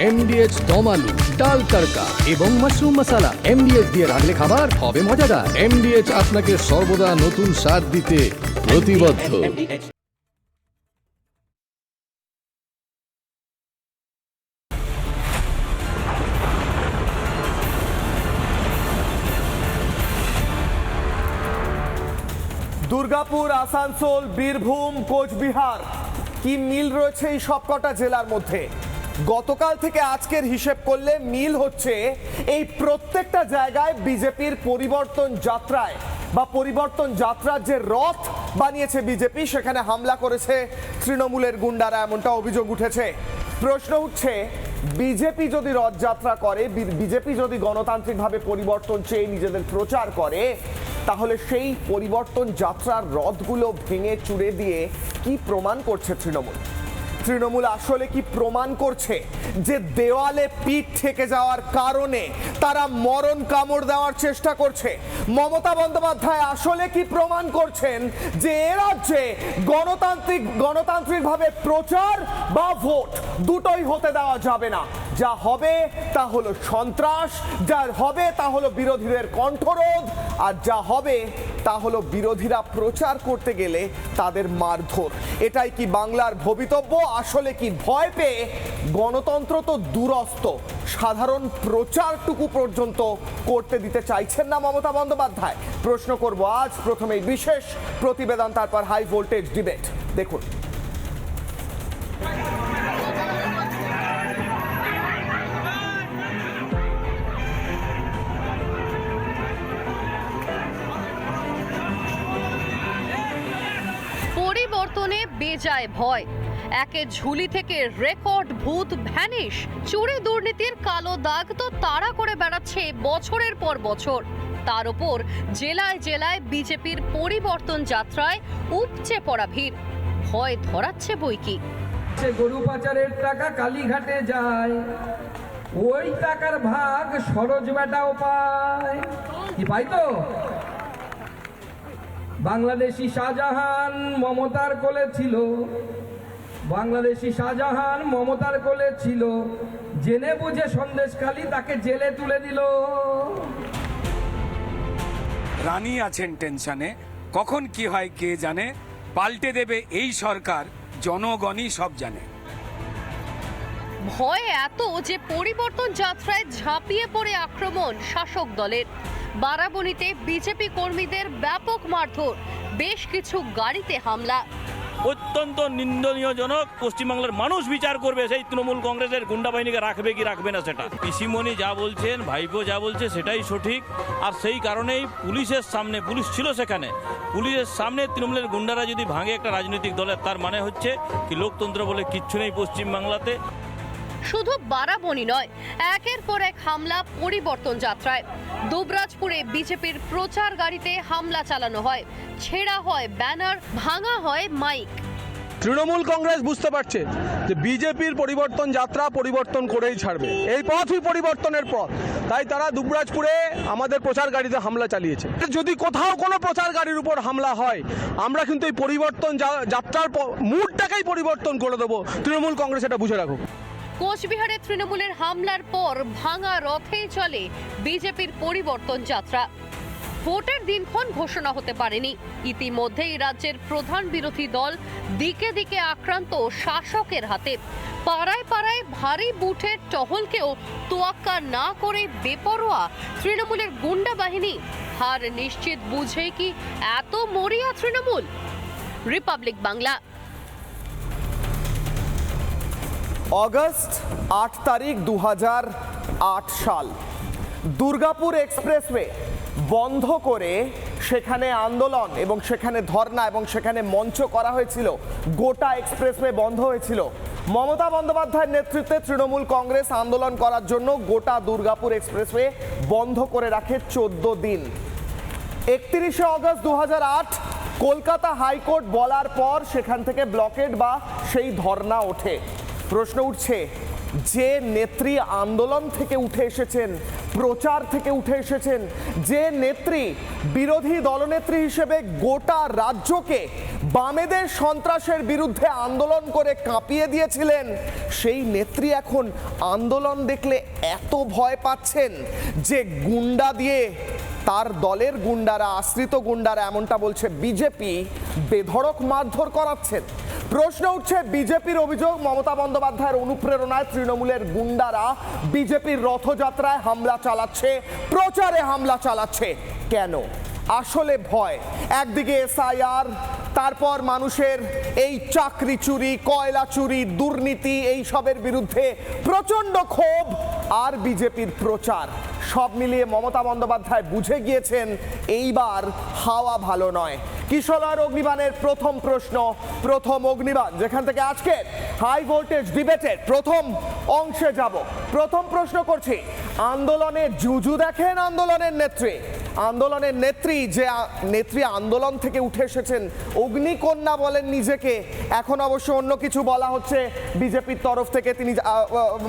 এমডিএচ দম আলু, ডাল তড়কা এবং মাশরুম মশলা। এমডিএচ দিয়ে রাঁধলে খাবার হবে মজাদার। এমডিএচ আপনাকে সর্বদা নতুন স্বাদ দিতে প্রতিবদ্ধ। দুর্গাপুর, আসানসোল, বীরভূম, কোচবিহার, কি মিল রয়েছে এই সবকটা জেলার মধ্যে? গতকাল থেকে আজকের হিসেব করলে মিল হচ্ছে এই প্রত্যেকটা জায়গায় বিজেপির পরিবর্তন যাত্রায় বা পরিবর্তন যাত্রার যে রথ বানিয়েছে বিজেপি, সেখানে হামলা করেছে তৃণমূলের গুন্ডারা, এমনটা অভিযোগ উঠেছে। প্রশ্ন উঠছে, বিজেপি যদি রথযাত্রা করে, বিজেপি যদি গণতান্ত্রিকভাবে পরিবর্তন চেয়ে নিজেদের প্রচার করে, তাহলে সেই পরিবর্তন যাত্রার রথগুলো ভেঙে চুরে দিয়ে কি প্রমাণ করছে তৃণমূল? তৃণমূল আসলে কি প্রমাণ করছে যে দেওয়ালে পিঠ ঠেকে যাওয়ার কারণে তারা মরণ কামড় দেওয়ার চেষ্টা করছে? মমতা বন্দ্যোপাধ্যায় আসলে কি প্রমাণ করছেন যে এ রাজ্যে গণতান্ত্রিকভাবে প্রচার বা ভোট দুটোই হতে দেওয়া যাবে না? যা হবে তা হলো সন্ত্রাস, যা হবে তা হলো বিরোধীদের কণ্ঠরোধ, আর যা হবে তা হলো বিরোধীরা প্রচার করতে গেলে তাদের মারধর। এটাই কি বাংলার ভবিতব্য? আসলে কি ভয় পেয়ে গণতন্ত্র তো দূরস্থ, সাধারণ প্রচারটুকু পর্যন্ত করতে দিতে চাইছেন না মমতা বন্দ্যোপাধ্যায়? প্রশ্ন করব আজ, প্রথমেই বিশেষ প্রতিবেদন, তারপর হাই ভোল্টেজ ডিবেট। দেখুন। পরিবর্তনে বেজায় ভয়, একে ঝুলি থেকে রেকর্ড ভূত ভ্যানিশ, চুরি দুর্নীতির কালো দাগ তো তাড়া করে বেড়াচ্ছে বছরের পর বছর। তার উপর জেলায় জেলায় বিজেপির পরিবর্তন যাত্রায় উপচে পড়া ভিড়, ভয় ধরাচ্ছে বই কি। গরু পাচারের টাকা কালীঘাটে যায়, ওই টাকার ভাগ সরোজ বেটাও পায়। কি পাই তো? বাংলাদেশি শাহজাহান মমতার কোলে ছিল, বাংলাদেশি শাহজাহান মমতার কোলে ছিল, জেনে বুঝে সন্দেশখালী তাকে জেলে তুলে দিল। রানী আছেন টেনশনে, কখন কি হয় কে জানে, পাল্টে দেবে এই সরকার, জনগণই সব জানে। ভয় এত যে পরিবর্তন যাত্রায় ঝাঁপিয়ে পড়ে আক্রমণ শাসক দলের। বারাবণীতে বিজেপি কর্মীদের ব্যাপক মারধর, বেশ কিছু গাড়িতে হামলা। অত্যন্ত নিন্দনীয়জনক। পশ্চিমবাংলার মানুষ বিচার করবে সেই তৃণমূল কংগ্রেসের গুন্ডা বাহিনীকে রাখবে কি রাখবে না সেটা। পিসিমণি যা বলছেন, ভাইপো যা বলছে সেটাই সঠিক। আর সেই কারণেই পুলিশের সামনে, পুলিশ ছিল সেখানে, পুলিশের সামনে তৃণমূলের গুন্ডারা যদি ভাঙে একটা রাজনৈতিক দলের, তার মানে হচ্ছে কি লোকতন্ত্র বলে কিচ্ছু নেই পশ্চিমবাংলাতে। শুধু বারাবণী নয়, একের পর এক হামলা পরিবর্তন যাত্রায়। দুবরাজপুরে বিজেপির প্রচার গাড়িতে হামলা চালানো হয়, ছেঁড়া হয় ব্যানার, ভাঙা হয় মাইক। তৃণমূল কংগ্রেস বুঝতে পারছে যে বিজেপির পরিবর্তন যাত্রা পরিবর্তন করেই ছাড়বে, এই পথই পরিবর্তনের পথ। তাই তারা দুবরাজপুরে আমাদের প্রচার গাড়িতে হামলা চালিয়েছে। যদি কোথাও কোনো প্রচার গাড়ির উপর হামলা হয়, আমরা কিন্তু এই পরিবর্তন যাত্রার মুডটাকেই পরিবর্তন করে দেবো। তৃণমূল কংগ্রেস এটা বুঝে রাখুক। কোচবিহারে তৃণমূলের হামলার পর ভাঙা রথেই চলে বিজেপির পরিবর্তন যাত্রা। ভোটের দিনক্ষণ ঘোষণা হতে পারেনি, ইতিমধ্যেই রাজ্যের প্রধান বিরোধী দল দিকে দিকে আক্রান্ত শাসকের হাতে। পাড়ায় পাড়ায় ভারী বুথের টহলকেও তোয়াক্কা না করে বেপরোয়া তৃণমূলের গুন্ডা বাহিনী। হার নিশ্চিত বুঝেই কি এত মরিয়া তৃণমূল? রিপাবলিক বাংলা। অগস্ট 8 তারিখ 2008 সাল, দুর্গাপুর এক্সপ্রেসওয়ে বন্ধ করে সেখানে আন্দোলন এবং সেখানে ধর্ণা এবং সেখানে মঞ্চ করা হয়েছিল। গোটা এক্সপ্রেসওয়ে বন্ধ হয়েছিল। মমতা বন্দ্যোপাধ্যায়ের নেতৃত্বে তৃণমূল কংগ্রেস আন্দোলন করার জন্য গোটা দুর্গাপুর এক্সপ্রেসওয়ে বন্ধ করে রাখে 14 দিন। 31শে অগস্ট 2008 কলকাতা হাইকোর্ট বলার পর সেখান থেকে ব্লকেড বা সেই ধর্ণা ওঠে। প্রশ্ন উঠছে, যে নেত্রী আন্দোলন থেকে উঠে এসেছেন, প্রচার থেকে উঠে এসেছেন, যে নেত্রী বিরোধী দলনেত্রী হিসেবে গোটা রাজ্যকে বামেদের সন্ত্রাসের বিরুদ্ধে আন্দোলন করে কাঁপিয়ে দিয়েছিলেন সেই নেত্রী এখন আন্দোলন দেখলে এত ভয় পাচ্ছেন যে গুন্ডা দিয়ে, তার দলের গুন্ডারা, আশ্রিত গুন্ডারা, এমনটা বলছে বিজেপি, বেধড়ক মারধর করাচ্ছেন। প্রশ্ন উঠছে, বিজেপির অভিযোগ মমতা বন্দ্যোপাধ্যায়ের অনুপ্রেরণায় তৃণমূলের গুন্ডারা বিজেপির রথযাত্রায় হামলা চালাচ্ছে, প্রচারে হামলা চালাচ্ছে। কেন? আসলে ভয়। একদিকে এসআইআর, তারপর মানুষের এই চাকরি চুরি, কয়লা চুরি, দুর্নীতি, এই সবের বিরুদ্ধে প্রচণ্ড ক্ষোভ, আর বিজেপির প্রচার। সব মিলিয়ে মমতা বন্দ্যোপাধ্যায় বুঝে গিয়েছেন এইবার হাওয়া ভালো নয়। কিশোর অগ্নিবাণের প্রথম প্রশ্ন, প্রথম অগ্নিবাণ, যেখান থেকে আজকে হাই ভোল্টেজ ডিবেটের প্রথম অংশে যাব। প্রথম প্রশ্ন করছি, আন্দোলনের জুজু দেখেন আন্দোলনের নেত্রী, আন্দোলনের নেত্রী, যে নেত্রী আন্দোলন থেকে উঠে এসেছেন, অগ্নিকন্যা বলেন নিজেকে। এখন অবশ্য অন্য কিছু বলা হচ্ছে বিজেপির তরফ থেকে, তিনি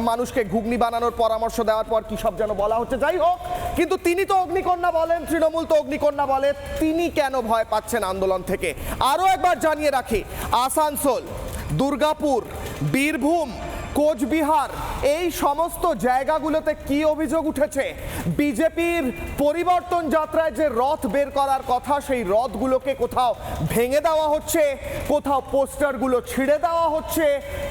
মানুষকে ঘুগনি বানানোর পরামর্শ দেওয়ার পর কি সব যেন বলা হচ্ছে। যাই হোক, কিন্তু তিনি তো অগ্নিকন্যা বলেন, তৃণমূল তো অগ্নিকন্যা বলে। তিনি কেন ভয় পাচ্ছেন আন্দোলন থেকে? আরও একবার জানিয়ে রাখি, আসানসোল, দুর্গাপুর, বীরভূম, কোচবিহার, এই সমস্ত জায়গাগুলোতে কি অভিযোগ উঠেছে? বিজেপির পরিবর্তন যাত্রায় যে রথ বের করার কথা, সেই রথগুলোকে কোথাও ভেঙে দেওয়া হচ্ছে, কোথাও পোস্টারগুলো ছিঁড়ে দেওয়া হচ্ছে,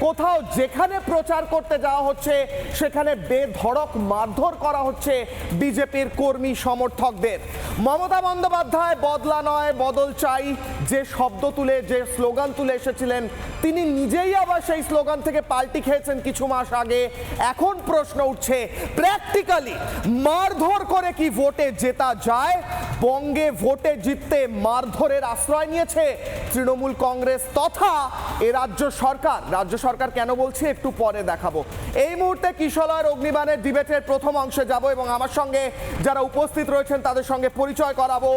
কোথাও যেখানে প্রচার করতে যাওয়া হচ্ছে সেখানে বেধড়ক মারধর করা হচ্ছে বিজেপির কর্মী সমর্থকদের। মমতা বন্দ্যোপাধ্যায় বদলা নয় বদল চাই যে শব্দ তুলে, যে স্লোগান তুলে এসেছিলেন, তিনি নিজেই আবার সেই স্লোগান থেকে পাল্টি খেয়েছেন কিছু মাস আগে। এখন প্রশ্ন উঠছে, প্র্যাকটিক্যালি মারধর করে কি ভোটে জেতা যায়? বঙ্গে ভোটে জিততে মারধরের আশ্রয় নিয়েছে তৃণমূল কংগ্রেস তথা এ রাজ্য সরকার। রাজ্য সরকার কেন বলছে একটু পরে দেখাবো। এই মুহূর্তে কিশোর অগ্নিবাণের ডিবেটের প্রথম অংশে যাব এবং আমার সঙ্গে যারা উপস্থিত রয়েছেন তাদের সঙ্গে পরিচয় করাবো।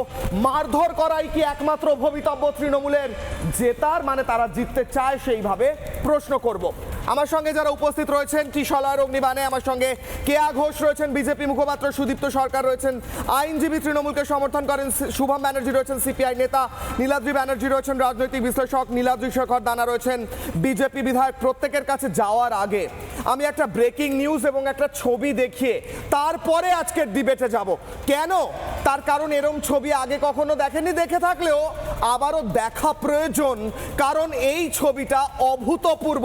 মারধর করাই কি একমাত্র ভবিতব্য তৃণমূলের জেতার, মানে তারা জিততে চায় সেইভাবে প্রশ্ন করব। আমার সঙ্গে যারা উপস্থিত রয়েছেন কিশোর অগ্নিবাণে, আমার সঙ্গে কেয়া ঘোষ রয়েছেন, বিজেপি মুখপাত্র সুদীপ্ত সরকার রয়েছেন, আইনজীবী, তৃণমূলকে সমর্থন করেন শুভম ব্যানার্জি রয়েছেন, সিপিআই নেতা নীলাদ্রি ব্যানার্জি রয়েছেন, রাজনৈতিক বিশ্লেষক নীলাদ্রি শেখর দানা রয়েছেন, বিজেপি বিধায়ক। প্রত্যেকের কাছে যাওয়ার আগে আমি একটা ব্রেকিং নিউজ এবং একটা ছবি দেখিয়ে তারপরে আজকের ডিবেটে যাব। কেন? তার কারণ এরম ছবি আগে কখনো দেখেনি, দেখে থাকলেও আবারও দেখা প্রয়োজন, কারণ এই ছবিটা অভূতপূর্ব।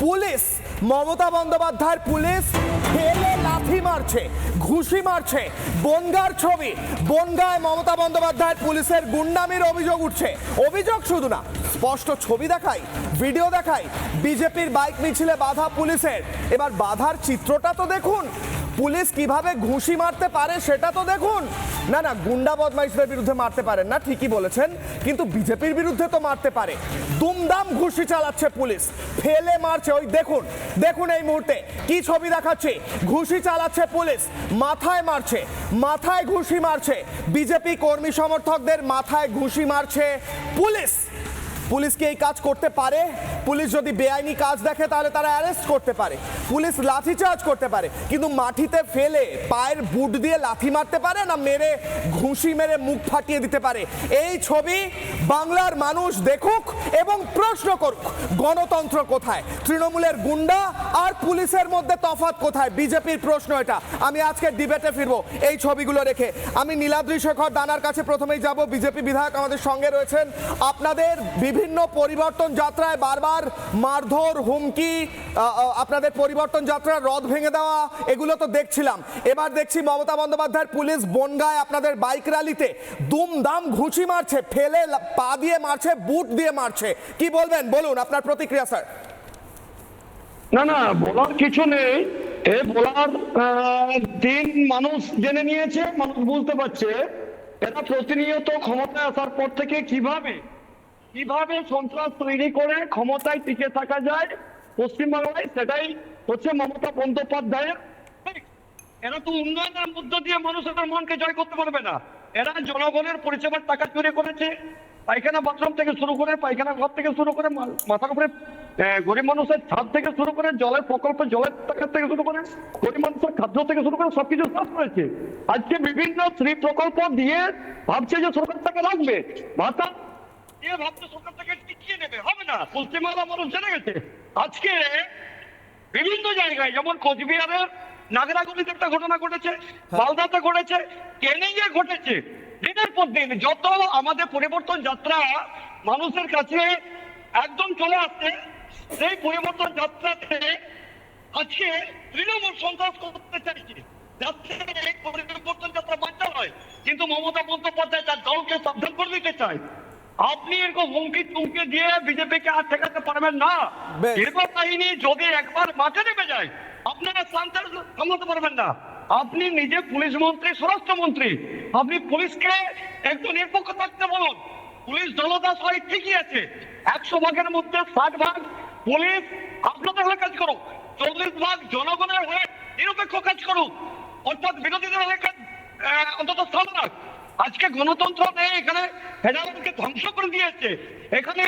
পুলিশ, মমতা বন্দ্যোপাধ্যায়ের পুলিশ ফেলে লাথি মারছে, ঘুষি মারছে। বনগাঁর ছবি, বনগাঁয় মমতা বন্দ্যোপাধ্যায়ের পুলিশের গুন্ডামির অভিযোগ উঠছে। অভিযোগ শুধু না, স্পষ্ট ছবি দেখাই, ভিডিও দেখাই। বিজেপির বাইক মিছিলে বাধা পুলিশের, এবার বাধার চিত্রটা তো দেখুন। পুলিশ কিভাবে ঘুষি মারতে পারে সেটা তো দেখুন। না না, গুন্ডা বদমাইশদের বিরুদ্ধে মারতে পারেন না, ঠিকই বলেছেন, কিন্তু বিজেপির বিরুদ্ধে তো মারতে পারে। দুমদাম ঘুষি চালাচ্ছে পুলিশ, ফেলে মারছে। ওই দেখুন, দেখুন এই মুহূর্তে কি ছবি দেখাচ্ছে। ঘুষি চালাচ্ছে পুলিশ, মাথায় মারছে, মাথায় ঘুষি মারছে। বিজেপি কর্মী সমর্থকদের মাথায় ঘুষি মারছে পুলিশ। পুলিশ কি এই কাজ করতে পারে? পুলিশ যদি বেআইনি কাজ দেখে তাহলে তারা অ্যারেস্ট করতে পারে, পুলিশ লাঠিচার্জ করতে পারে, কিন্তু মাটিতে ফেলে পায়ের বুট দিয়ে লাথি মারতে পারে না, মেরে ঘুষি মেরে মুখ ফাটিয়ে দিতে পারে। এই ছবি বাংলার মানুষ দেখুক এবং প্রশ্ন করুক, গণতন্ত্র কোথায়? তৃণমূলের গুন্ডা আর পুলিশের মধ্যে তফাৎ কোথায়? বিজেপির প্রশ্ন এটা। আমি আজকে ডিবেটে ফিরবো এই ছবিগুলো রেখে। আমি নীলাদ্রি শেখর দানার কাছে প্রথমেই যাব, বিজেপি বিধায়ক আমাদের সঙ্গে রয়েছেন। আপনাদের বিভিন্ন পরিবর্তন যাত্রায় বারবার মারধর, হুমকি, আপনাদের পরিবর্তন যাত্রার রথ ভেঙে দেওয়া, এগুলো তো দেখছিলাম। এবার দেখছি মমতা বন্দ্যোপাধ্যায়ের পুলিশ বনগাঁয় আপনাদের বাইক র্যালিতে দুমদাম ঘুষি মারছে, ফেলে পা দিয়ে মারছে, বুট দিয়ে মারছে। কি বলবেন, বলুন আপনার প্রতিক্রিয়া স্যার। না না, বলার কিছু নেই। এ বলার দিন মানুষ জেনে নিয়েছে, মানুষ বুঝতে পারছে এরা প্রতিনিয়ত ক্ষমতায় আসার পর থেকে কিভাবে সন্ত্রাস তৈরি করে ক্ষমতায় টিকে থাকা যায় পশ্চিমবাংলায়, সেটাই হচ্ছে মমতা বন্দ্যোপাধ্যায়ের। এরা তো উন্নয়নের মধ্য দিয়ে মানুষের মনকে জয় করতে পারবে না। এরা জনগণের পরিষেবার টাকা চুরি করেছে, পায়খানা বাথরুম থেকে শুরু করে, পায়খানা ঘর থেকে শুরু করে, মাথার উপরে গরিব মানুষের ছাদ থেকে শুরু করে, জলের প্রকল্পে জলের টাকা থেকে শুরু করে, গরিব মানুষের খাদ্য থেকে শুরু করে সবকিছু চাষ করেছে। আজকে বিভিন্ন শ্রী প্রকল্প দিয়ে ভাবছে যে সরকার তাকে রাখবে, ভাতা এ ভাবছে সরকার থেকে টিকিয়ে নেবে, হবে না। পশ্চিমবাংলা মানুষ জেনে গেছে। আজকে বিভিন্ন জায়গায় যেমন কোচবিহারের নাগরাগুলিতে একটা ঘটনা ঘটেছে, মালদাতে ঘটেছে, ক্যানিংয়ে ঘটেছে। দিনের পর দিন যত আমাদের পরিবর্তন যাত্রা মানুষের কাছে একদম চলে আসছে, সেই পরিবর্তন যাত্রাতে আজকে তৃণমূল সন্ত্রাস করতে চাইছে, যাতে এই পরিবর্তন যাত্রা বাধ্য হয়। কিন্তু মমতা বন্দ্যোপাধ্যায় তার দলকে সাবধান করে দিতে চায়, আপনি এরকম হুমকি তুমকি দিয়ে বিজেপিকে আর ঠেকাতে পারবেন না। বেশ। নির্বাচন বাহিনী যদি একবার মাঠে নেমে যায়, আপনারা শান্তি সামলাতে পারবেন না। আপনি নিজে পুলিশ মন্ত্রী, স্বরাষ্ট্রমন্ত্রী, আপনি পুলিশকে একটু নিরপেক্ষ থাকতে বলুন। পুলিশ জনতা সবাই ঠিকই আছে, 100 ভাগের মধ্যে 60 ভাগ পুলিশ আপনাদের হয়ে কাজ করুক, 40 ভাগ জনগণের হয়ে নিরপেক্ষ কাজ করুক, অর্থাৎ বিরোধীদের হয়ে কাজ অন্তত সামলাক। আজকে গণতন্ত্র নেই, এখানে ফেডারেলকে ধ্বংস করে দিয়েছে, এখানে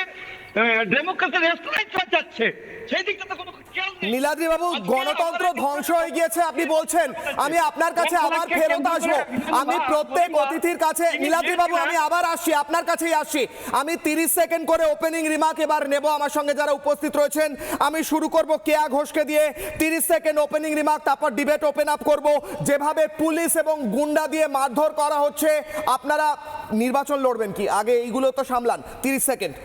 ডেমোক্রেসির রেস্টুরেন্ট যাচ্ছে, সেই দিকটা কোনো খেয়াল নেই। নীলাদ্রি বাবু, গণতন্ত্র ধ্বংস হয়ে গিয়েছে আপনি বলছেন। আমি আপনার কাছে আবার ফেরত আসবো। আমি প্রত্যেক অতিথির কাছে, নীলাদ্রি বাবু আমি আবার আসছি, আপনার কাছেই আসছি। আমি 30 সেকেন্ড করে ওপেনিং রিমার্ক এবার নেব। আমার সঙ্গে যারা উপস্থিত রয়েছেন, আমি শুরু করব কেয়া ঘোষকে দিয়ে। 30 সেকেন্ড ওপেনিং রিমার্ক, তারপর ডিবেট ওপেন আপ করব। যেভাবে পুলিশ এবং গুন্ডা দিয়ে মারধর করা হচ্ছে, আপনারা নির্বাচন লড়বেন কি? আগে এইগুলো তো সামলান। 30 সেকেন্ড।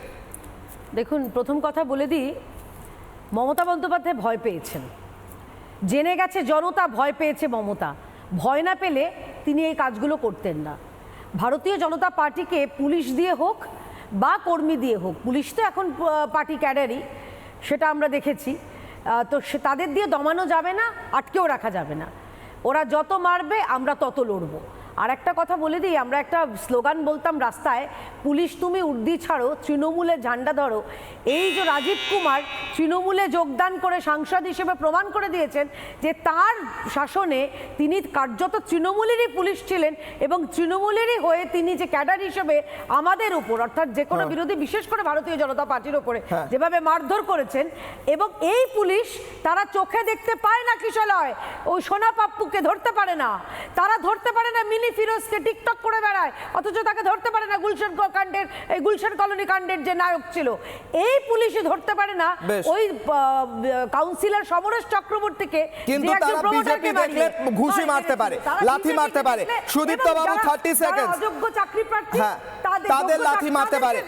দেখুন, প্রথম কথা বলে দিই, মমতা বন্দ্যোপাধ্যায় ভয় পেয়েছেন, জেনে গেছে জনতা ভয় পেয়েছে। মমতা ভয় না পেলে তিনি এই কাজগুলো করতেন না। ভারতীয় জনতা পার্টিকে পুলিশ দিয়ে হোক বা কর্মী দিয়ে হোক, পুলিশ তো এখন পার্টি ক্যাডারই, সেটা আমরা দেখেছি, তো তাদের দিয়ে দমানো যাবে না, আটকেও রাখা যাবে না। ওরা যত মারবে আমরা তত লড়বো। আর একটা কথা বলে দিই, আমরা একটা স্লোগান বলতাম রাস্তায়, পুলিশ তুমি উর্দি ছাড়ো, তৃণমূলে ঝান্ডা ধরো। এই যে রাজীব কুমার তৃণমূলে যোগদান করে সাংসদ হিসেবে প্রমাণ করে দিয়েছেন যে তার শাসনে তিনি কার্যত তৃণমূলেরই পুলিশ ছিলেন, এবং তৃণমূলেরই হয়ে তিনি যে ক্যাডার হিসেবে আমাদের উপর, অর্থাৎ যে কোনো বিরোধী, বিশেষ করে ভারতীয় জনতা পার্টির উপরে যেভাবে মারধর করেছেন। এবং এই পুলিশ তারা চোখে দেখতে পায় না কিশলয়, ওই সোনা পাপ্পুকে ধরতে পারে না, তারা ধরতে পারে না মিনি ফিরোজকে, টিকটক করে বেড়ায়, অথচ তাকে ধরতে পারে না গুলশান কাণ্ডের, এই গুলশান কলোনি কাণ্ডের যে নায়ক ছিল। এই পুলিশই ধরতে পারে না ওই কাউন্সিলর সমরেশ চক্রবর্তীকে, কিন্তু তারা বিজেপি দেখলে ঘুষি মারতে পারে, লাথি মারতে পারে। সুদীপ্ত বাবু 30 সেকেন্ড। অযোগ্য চাকরি প্রার্থী তাদের লাথি মারতে পারে,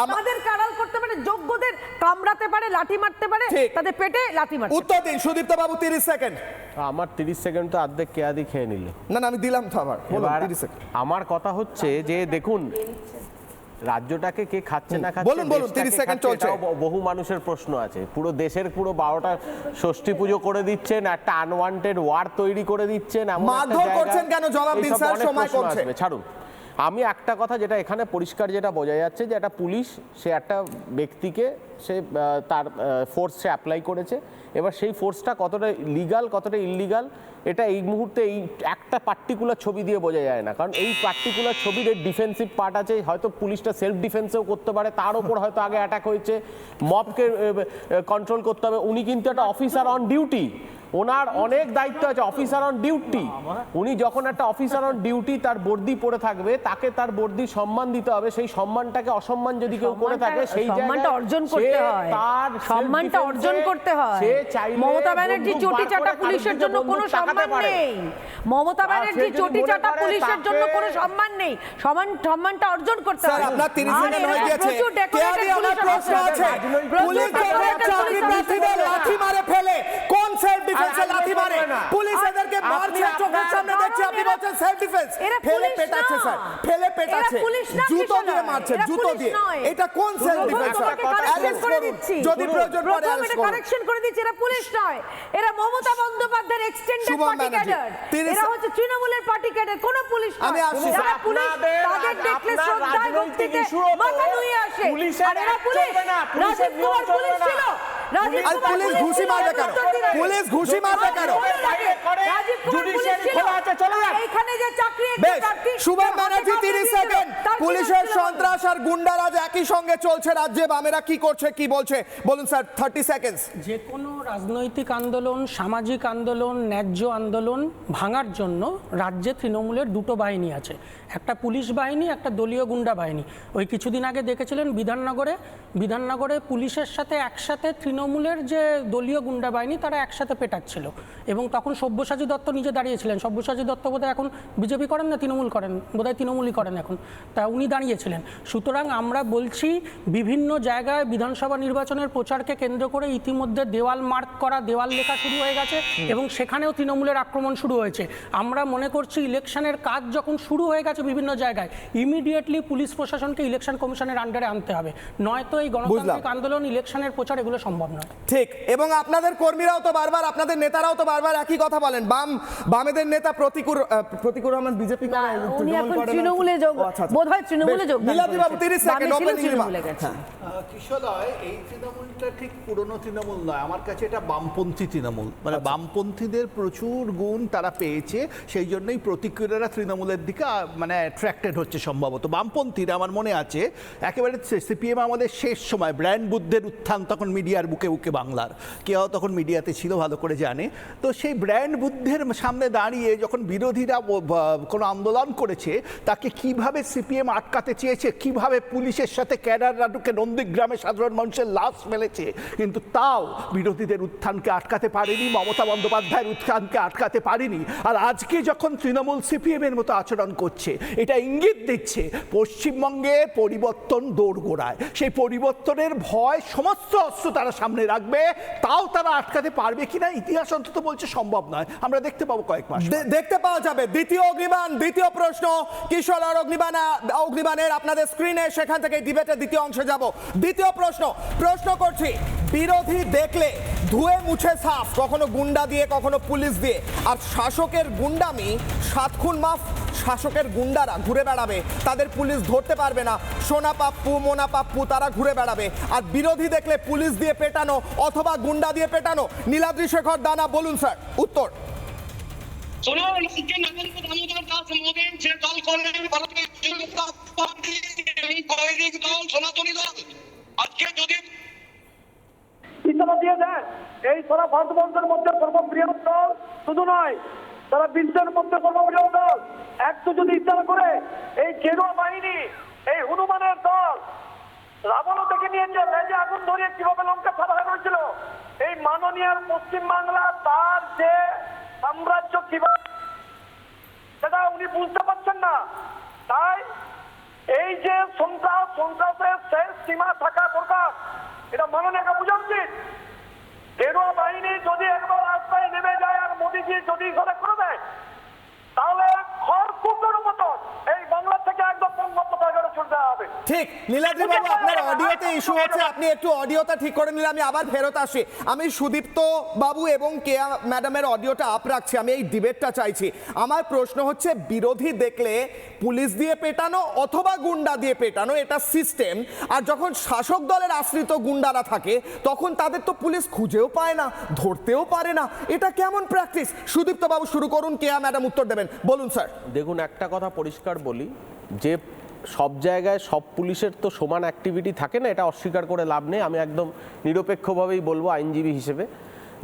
আমাদের কারাল করতে পারে, যোগ্যদের কামড়াতে পারে, লাঠি মারতে পারে, তাদের পেটে লাথি মারতে পারে। উত্তর দিন সুদীপ্ত বাবু, 30 সেকেন্ড। আমার 30 সেকেন্ড তো অর্ধেক কেয়াদি খেয়ে নিল। না না, আমি দিলাম তো আবার। আমার কথা হচ্ছে যে দেখুন, রাজ্যটাকে কে খাচ্ছে না খাচ্ছে, বলুন বলুন, 30 সেকেন্ড চলছে। বহু মানুষের প্রশ্ন আছে। পুরো দেশের পুরো 12টা ষষ্ঠী পুজো করে দিচ্ছেন, একটা আনওয়ান্টেড ওয়ার তৈরি করে দিচ্ছেন। মারধর করছেন কেন? জবাব দিন স্যার, সময় কমছে। ছাড়ুন, আমি একটা কথা যেটা এখানে পরিষ্কার যেটা বোঝা যাচ্ছে, যে একটা পুলিশ সে একটা ব্যক্তিকে সে তার ফোর্স সে অ্যাপ্লাই করেছে। এবার সেই ফোর্সটা কতটা লিগাল কতটা ইললিগাল, এটা এই মুহূর্তে এই একটা পার্টিকুলার ছবি দিয়ে বোঝা যায় না। কারণ এই পার্টিকুলার ছবির ডিফেন্সিভ পার্ট আছে, হয়তো পুলিশটা সেলফ ডিফেন্সেও করতে পারে, তার ওপর হয়তো আগে অ্যাটাক হয়েছে, মবকে কন্ট্রোল করতে হবে। উনি কিন্তু একটা অফিসার অন ডিউটি, ওনার অনেক দায়িত্ব আছে, অফিসার অন ডিউটি। উনি যখন একটা অফিসার অন ডিউটি তার বর্দি পড়ে থাকবে, তাকে তার বর্দি সম্মান দিতে হবে। সেই সম্মানটাকে অসম্মান যদি কেউ করে থাকে, সেই সম্মানটা অর্জন করতে হয়, তার সম্মানটা অর্জন করতে হয়। মমতা ব্যানার্জি চটি চাটা পুলিশের জন্য কোনো সম্মান নেই, মমতা ব্যানার্জি চটি চাটা পুলিশের জন্য কোনো সম্মান নেই, সম্মানটা অর্জন করতে হয়। স্যার আপনার 30 সেকেন্ড হয়ে গেছে। কেয়াদি, আমার প্রশ্ন আছে, পুলিশ চাকরি প্রার্থীদের লাথি মারে ফেলে, কোন সেলফ ডিফেন্সে লাথি মারে? পুলিশ এদেরকে মারছে, চোখের সামনে দেখছে, আপনি বলছেন সেলফ ডিফেন্স। ফেলে পেটাচ্ছে স্যার, ফেলে পেটাচ্ছে, জুতো দিয়ে মারছে, জুতো দিয়ে। এটা কোন সেলফ ডিফেন্স? অ্যারেস্ট করুন যদি প্রয়োজন পড়ে, অ্যারেস্ট করুন। কারেকশন করে দিচ্ছি, এরা পুলিশ নয়, এরা মমতা বন্দ্যোপাধ্যায়ের এক্সটেন্ডেড পার্টি ক্যাডার, এরা হচ্ছে তৃণমূলের পার্টি ক্যাডার, কোন পুলিশ নয়। আমি আসছি যারা পুলিশ, তাদের দেখলে শ্রদ্ধায় ভক্তিতে মাথা নুয়ে আসে। আর এরা পুলিশ, রাজীব কুমার পুলিশ ছিল, রাজীব কুমার পুলিশ ঘুষি মারবে কেন? পুলিশ ঘুষি মারবে কেন? রাজীব কুমার পুলিশ ছিল, এইখানে যে চাকরি প্রার্থী শুভম ব্যানার্জি 30 সেকেন্ড। পুলিশের সন্ত্রাস আর গুন্ডারাজ একই সঙ্গে চলছে রাজ্যে, বামেরা কি করছে কি বলছে বলুন স্যার, 30 সেকেন্ডস। যে কোনো রাজনৈতিক আন্দোলন, সামাজিক আন্দোলন, ন্যায্য আন্দোলন ভাঙার জন্য রাজ্যে তৃণমূলের দুটো বাহিনী আছে, একটা পুলিশ বাহিনী, একটা দলীয় গুন্ডা বাহিনী। ওই কিছুদিন আগে দেখেছিলেন বিধাননগরে পুলিশের সাথে একসাথে তৃণমূলের যে দলীয় গুন্ডা বাহিনী তারা একসাথে পেটাচ্ছিল, এবং তখন সব্যসাচী দত্ত নিজে দাঁড়িয়েছিলেন। সব্যসাচী দত্ত বোধহয় এখন বিজেপি করেন না তৃণমূল করেন, বোধহয় তৃণমূলই করেন এখন, তা উনি দাঁড়িয়েছিলেন। সুতরাং আমরা বলছি বিভিন্ন জায়গায় বিধানসভা নির্বাচনের প্রচারকে কেন্দ্র করে ইতিমধ্যে দেওয়াল মার্ক করা, দেওয়াল লেখা শুরু হয়ে গেছে, এবং সেখানেও তৃণমূলের আক্রমণ শুরু হয়েছে। আমরা মনে করছি ইলেকশনের কাজ যখন শুরু হয়ে গেছে বিভিন্ন জায়গায়, ইমিডিয়েটলি পুলিশ প্রশাসনকে ইলেকশন কমিশনের আন্ডারে আনতে হবে, নয়তো এই গণতান্ত্রিক আন্দোলন, ইলেকশনের প্রচার এগুলো সম্ভব নয়। ঠিক, এবং আপনাদের কর্মীরাও তো বারবার, আপনাদের নেতারাও তো বারবার একই কথা বলেন। বামেদের নেতা প্রতিকুর রহমান বিজেপি করে, উনি এখন তৃণমূলে যোগ, বোধহয় তৃণমূলে যোগ। নীলাদ্রি বাবু 30 সেকেন্ড ওপেন কিশোরয়, এই তৃণমূলটা ঠিক পুরনো তৃণমূল নয়, আমার কাছে এটা বামপন্থী তৃণমূল। মানে বামপন্থীদের প্রচুর গুণ তারা পেয়েছে, সেই জন্যই প্রতিক্রিয়ারা তৃণমূলের দিকে মানে অ্যাট্রাক্টেড হচ্ছে সম্ভবত। বামপন্থীরা আমার মনে আছে একেবারে সিপিএম আমাদের শেষ সময় ব্র্যান্ড বুদ্ধের উত্থান, তখন মিডিয়ার বুকে বুকে বাংলার, কেউ তখন মিডিয়াতে ছিল ভালো করে জানে। তো সেই ব্র্যান্ড বুদ্ধের সামনে দাঁড়িয়ে যখন বিরোধীরা কোনো আন্দোলন করেছে, তাকে কিভাবে সিপিএম আটকাতে চেয়েছে, কিভাবে পুলিশের সাথে ক্যাডাররা ঢুকে নন্দীগ্রামে সাধারণ মানুষের লাশ ফেলেছে, কিন্তু তাও বিরোধীদের উত্থানকে আটকাতে পারেনি, মমতা বন্দ্যোপাধ্যায়ের উত্থানকে আটকাতে পারেনি। আর আজকে যখন তৃণমূল সিপিএম এর মতো আচরণ করছে, এটা ইঙ্গিত দিচ্ছে পশ্চিমবঙ্গে পরিবর্তন দোরগোড়ায়। সেই পরিবর্তনের ভয় সমস্ত অস্ত্র তারা সামনে রাখবে, তাও তারা আটকাতে পারবে কিনা ইতিহাস অন্তত বলছে সম্ভব নয়। আমরা দেখতে পাবো কয়েক মাস, দেখতে পাওয়া যাবে। দ্বিতীয় অগ্নিবাণ, দ্বিতীয় প্রশ্ন কিশোর আর অগ্নিবাণের আপনাদের স্ক্রিনে, সেখান থেকে ডিবেটের দ্বিতীয় অংশে যাব। দ্বিতীয় প্রশ্ন করছি, বিরোধী দেখলে ধুয়ে মুছে সাফ, কখনো গুন্ডা দিয়ে কখনো পুলিশ দিয়ে, আর শাসকের গুন্ডামি 7 খুন মাফ। শাসকের গুন্ডারা ঘুরে বেড়াবে, তাদের পুলিশ ধরতে পারবে না, সোনা পাপ্পু মোনা পাপ্পু তারা ঘুরে বেড়াবে। আর বিরোধী দেখলে পুলিশ দিয়ে পেটানো অথবা গুন্ডা দিয়ে পেটানো। নীলাদ্রি শেখর দানা, বলুন স্যার উত্তর। দিয়ে দেন এই সারা ভারতবর্ষের মধ্যে সর্ববৃহৎ দল শুধু নয়, তারা বিশ্বের মধ্যে সর্ববৃহৎ দল। একটু যদি ইচ্ছা করে এই গেরুয়া বাহিনী, এই হনুমানের দল রাবণও থেকে নিয়েছে, লেজে আগুন ধরিয়ে কিভাবে লঙ্কা সাদা করেছিল। এই মাননীয় পশ্চিমবাংলা তার যে সাম্রাজ্য কিভাবে, সেটা উনি বুঝতে পারছেন না। তাই এই যে সন্ত্রাসের শেষ সীমা থাকা দরকার, এটা মাননীয়কে বোঝা উচিত। গেরুয়া বাহিনী যদি একবার রাস্তায় নেমে যায় আর মোদীজি যদি ঘরে করে দেয়, তাহলে খড়কুটোর মতো এই বাংলা থেকে একদম চলতে হবে। ঠিক, নীলাদ্রি বাবু আপনার অডিওতে ইস্যু হচ্ছে, আপনি একটু অডিওটা ঠিক করে নিলে আমি আবার ফেরত আসি। আমি সুদীপ্ত বাবু এবং কেয়া ম্যাডামের অডিওটা আপ রাখছি, আমি এই ডিবেটটা চাইছি। আমার প্রশ্ন হচ্ছে, বিরোধী দেখলে পুলিশ দিয়ে পেটানো অথবা গুন্ডা দিয়ে পেটানো, এটা সিস্টেম। আর যখন শাসক দলের আশ্রিত গুন্ডারা থাকে, তখন তাদের তো পুলিশ খুঁজেও পায় না, ধরতেও পারে না। এটা কেমন প্র্যাকটিস? সুদীপ্ত বাবু শুরু করুন, কেয়া ম্যাডাম উত্তর দেবেন। বলুন স্যার। দেখুন, একটা কথা পরিষ্কার বলি, যে সব জায়গায় সব পুলিশের তো সমান অ্যাক্টিভিটি থাকে না, এটা অস্বীকার করে লাভ নেই। আমি একদম নিরপেক্ষভাবেই বলবো আইনজীবী হিসেবে,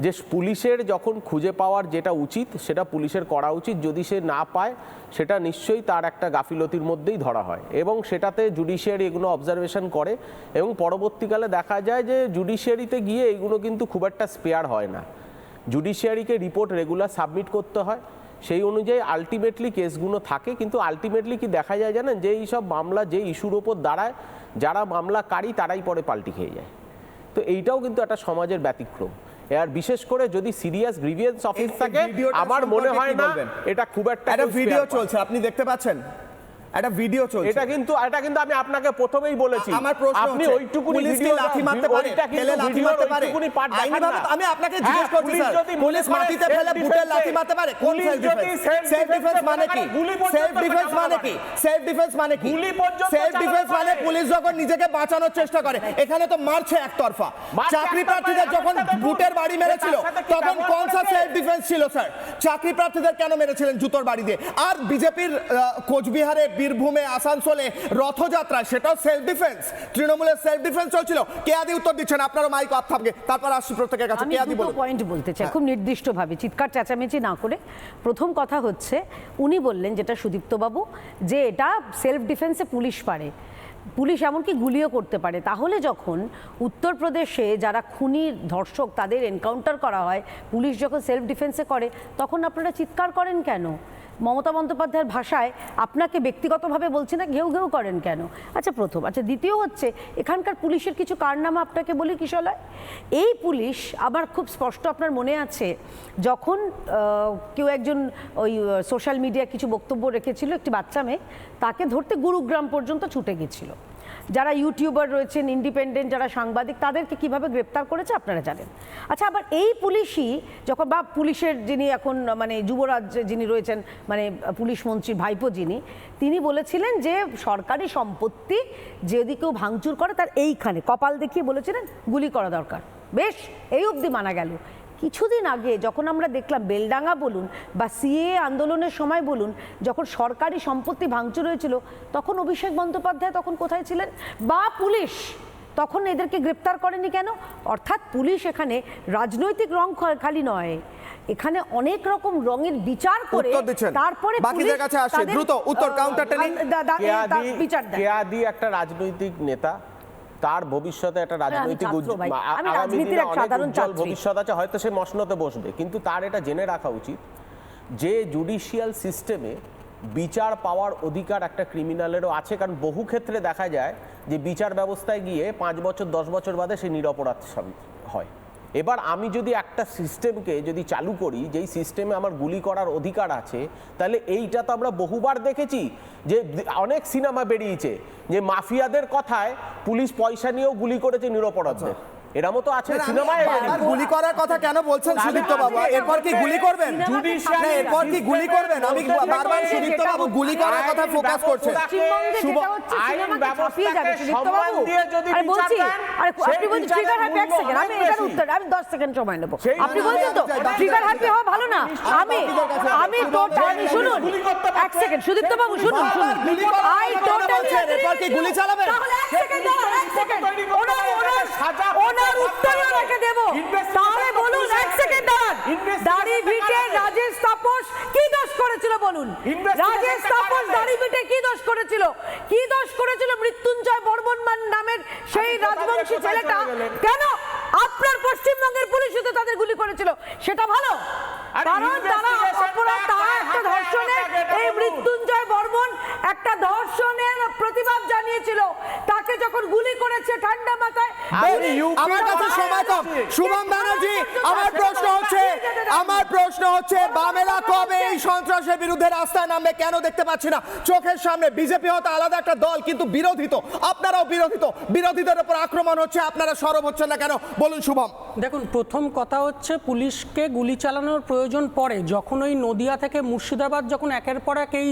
যে পুলিশের যখন খুঁজে পাওয়ার যেটা উচিত সেটা পুলিশের করা উচিত। যদি সে না পায়, সেটা নিশ্চয়ই তার একটা গাফিলতির মধ্যেই ধরা হয়, এবং সেটাতে জুডিশিয়ারি এগুলো অবজারভেশন করে, এবং পরবর্তীকালে দেখা যায় যে জুডিশিয়ারিতে গিয়ে এগুলো কিন্তু খুব একটা স্পেয়ার হয় না। জুডিশিয়ারিকে রিপোর্ট রেগুলার সাবমিট করতে হয়, সেই অনুযায়ী আলটিমেটলি কেসগুলো থাকে। কিন্তু আলটিমেটলি কি দেখা যায় জানেন, যে এই সব মামলা যে ইস্যুর ওপর দাঁড়ায়, যারা মামলাকারী তারাই পরে পাল্টি খেয়ে যায়। তো এইটাও কিন্তু একটা সমাজের ব্যতিক্রম। আর বিশেষ করে যদি সিরিয়াস গ্রিভিয়েন্স অফেন্স থাকে, আমার মনে হয় না এটা খুব একটা ভিডিও চলছে, আপনি দেখতে পাচ্ছেন একটা ভিডিও চলছে। এটা কিন্তু আমি আপনাকে প্রথমেই বলেছি, আমার প্রশ্ন আপনি হচ্ছে, ওইটুকুনি পুলিশ কি লাঠি মারতে পারে, ফেলে লাঠি মারতে পারে? আমি আপনাকে জিজ্ঞেস করছি স্যার, পুলিশ মাটিতে ফেলে বুটের লাঠি মারতে পারে? কোন সেলফ ডিফেন্স? সেলফ ডিফেন্স মানে কি? সেলফ ডিফেন্স মানে কি? সেলফ ডিফেন্স মানে কি? সেলফ ডিফেন্স মানে পুলিশ যখন নিজেকে বাঁচানোর চেষ্টা করে। এখানে তো মারছে একতরফা। চাকরি প্রার্থীদের যখন বুটের বাড়ি মেরেছিল, তখন কোন সা সেলফ ডিফেন্স ছিল স্যার? চাকরি প্রার্থীদের কেন মেরেছিলেন জুতোর বাড়ি দিয়ে? আর বিজেপির কোচবিহারে বীরভূমে, আসানসোলে রথযাত্রা, সেটাও সেলফ ডিফেন্স, তৃণমূলের সেলফ ডিফেন্স চলছিল। কেয়াদি উত্তর দিচ্ছেন, আপনারও মাইক অফ থাকবে, তারপর আসছি প্রত্যেকের কাছে। আমি কেয়াদি দুটো বলুন। পয়েন্ট বলতে চাই খুব নির্দিষ্টভাবে, চিৎকার চেঁচামেচি না করে। প্রথম কথা হচ্ছে, উনি বললেন যেটা সুদীপ্তবাবু, যে এটা সেলফ ডিফেন্সে পুলিশ পারে, পুলিশ এমনকি গুলিও করতে পারে। তাহলে যখন উত্তরপ্রদেশে যারা খুনি ধর্ষক তাদের এনকাউন্টার করা হয়, পুলিশ যখন সেলফ ডিফেন্সে করে, তখন আপনারা চিৎকার করেন কেন? মমতা বন্দ্যোপাধ্যায়ের ভাষায় আপনাকে ব্যক্তিগতভাবে বলছি না, ঘেউ ঘেউ করেন কেন? আচ্ছা প্রথম। আচ্ছা দ্বিতীয় হচ্ছে, এখানকার পুলিশের কিছু কারনামা আপনাকে বলি কিশলয়। এই পুলিশ, আমার খুব স্পষ্ট আপনার মনে আছে, যখন কেউ একজন ওই সোশ্যাল মিডিয়া কিছু বক্তব্য রেখেছিল, একটি বাচ্চা মেয়ে, তাকে ধরতে গুরুগ্রাম পর্যন্ত ছুটে গেছিল। যারা ইউটিউবার রয়েছেন, ইন্ডিপেন্ডেন্ট যারা সাংবাদিক, তাদেরকে কিভাবে গ্রেপ্তার করেছে আপনারা জানেন। আচ্ছা আবার এই পুলিশই যখন, বা পুলিশের যিনি এখন মানে যুবরাজ যিনি রয়েছেন, মানে পুলিশ মন্ত্রীর ভাইপো যিনি, তিনি বলেছিলেন যে সরকারি সম্পত্তি যদি কেউ ভাঙচুর করে তার এইখানে কপাল দেখিয়ে বলেছিলেন গুলি করা দরকার। বেশ, এই অবধি মানা গেল। কিছুদিন আগে যখন আমরা দেখলাম বেলডাঙ্গা বলুন বা সিএ আন্দোলনের সময় বলুন, যখন সরকারি সম্পত্তি ভাঙচুর হয়েছিল, তখন অভিষেক বন্দ্যোপাধ্যায় তখন কোথায় ছিলেন? বা পুলিশ তখন এদেরকে গ্রেপ্তার করেনি কেন? অর্থাৎ পুলিশ এখানে রাজনৈতিক রং খালি নয়, এখানে অনেক রকম রঙের বিচার করে তারপরে বাকিদের কাছে আসে। দ্রুত উত্তর, কাউন্টারটা নিন। বিচার দেয়। কেয়াদি একটা রাজনৈতিক নেতা, তার ভবিষ্যতে একটা রাজনৈতিক ভবিষ্যৎ আছে, হয়তো সে মসনদে বসবে, কিন্তু তার এটা জেনে রাখা উচিত যে জুডিশিয়াল সিস্টেমে বিচার পাওয়ার অধিকার একটা ক্রিমিনালেরও আছে। কারণ বহু ক্ষেত্রে দেখা যায় যে বিচার ব্যবস্থায় গিয়ে 5 বছর 10 বছর বাদে সে নিরপরাধ সাবিত হয়। এবার আমি যদি একটা সিস্টেমকে যদি চালু করি, যেই সিস্টেমে আমার গুলি করার অধিকার আছে, তাহলে এইটা তো আমরা বহুবার দেখেছি যে অনেক সিনেমা বেরিয়েছে যে মাফিয়াদের কথায় পুলিশ পয়সা নিয়েও গুলি করেছে নিরপরাধদের। এরকম তো আছে সিনেমায়। গুলি করার কথা কেন বলছেন সুদীপ্ত বাবু? এরপর কি গুলি করবেন? এরপর কি গুলি করবেন? আমি বারবার সুদীপ্ত বাবু গুলি করার কথা ফোকাস করছেন। আইন ব্যবস্থাকে সম্মান দিয়ে যদি বলছি, আরে আপনি বলছেন ট্রিগার হ্যাপি, এক সেকেন্ড, আমি এটার উত্তর আমি 10 সেকেন্ড সময় নেব। আপনি বলছেন তো ট্রিগার হ্যাপি হওয়া ভালো না? আমি টোটালি, শুনুন এক সেকেন্ড সুদীপ্ত বাবু, শুনুন আই টোটালি, এরপর কি গুলি চালাবেন? তাহলে এক সেকেন্ড, এক সেকেন্ড ওনার উত্তর আমাকে দেব। তাহলে বলুন, এক সেকেন্ড দাঁড়ান, দাড়ি ভিটে রাজেশ তাপস কি দোষ করেছিল বলুন? রাজেশ তাপস দাড়ি ভিটে কি দোষ করেছিল? কি দোষ করেছিল মৃত্যুঞ্জয় বর্মন নামের সেই রাজবংশী ছেলেটা? কেন আপনার পশ্চিমবঙ্গের পুলিশই তো তাদের গুলি করেছিল, সেটা ভালো? কারণ তারা অপরাধ, তারা একটা ধর্ষণের, এই মৃত্যুঞ্জয় বর্মন একটা ধর্ষণের প্রতিবাদ জানিয়েছিল, তাকে যখন গুলি করেছে ঠান্ডা মাথায়। আমার কাছে সময় কম। শুভম ব্যানার্জি, আমার প্রশ্ন হচ্ছে বামেরা কবে এই সন্ত্রাসের বিরুদ্ধে রাস্তায় নামবে? কেন দেখতে পাচ্ছি না চোখের সামনে? বিজেপি হয়তো আলাদা একটা দল, কিন্তু বিরোধিত, আপনারাও বিরোধিত, বিরোধীদের উপর আক্রমণ হচ্ছে, আপনারা সরব হচ্ছেন না কেন? বলুন শুভম। দেখুন, প্রথম কথা হচ্ছে পুলিশকে গুলি চালানোর প্রয়োজন পড়ে যখন ওই নদিয়া থেকে মুর্শিদাবাদ যখন একের পর এক এই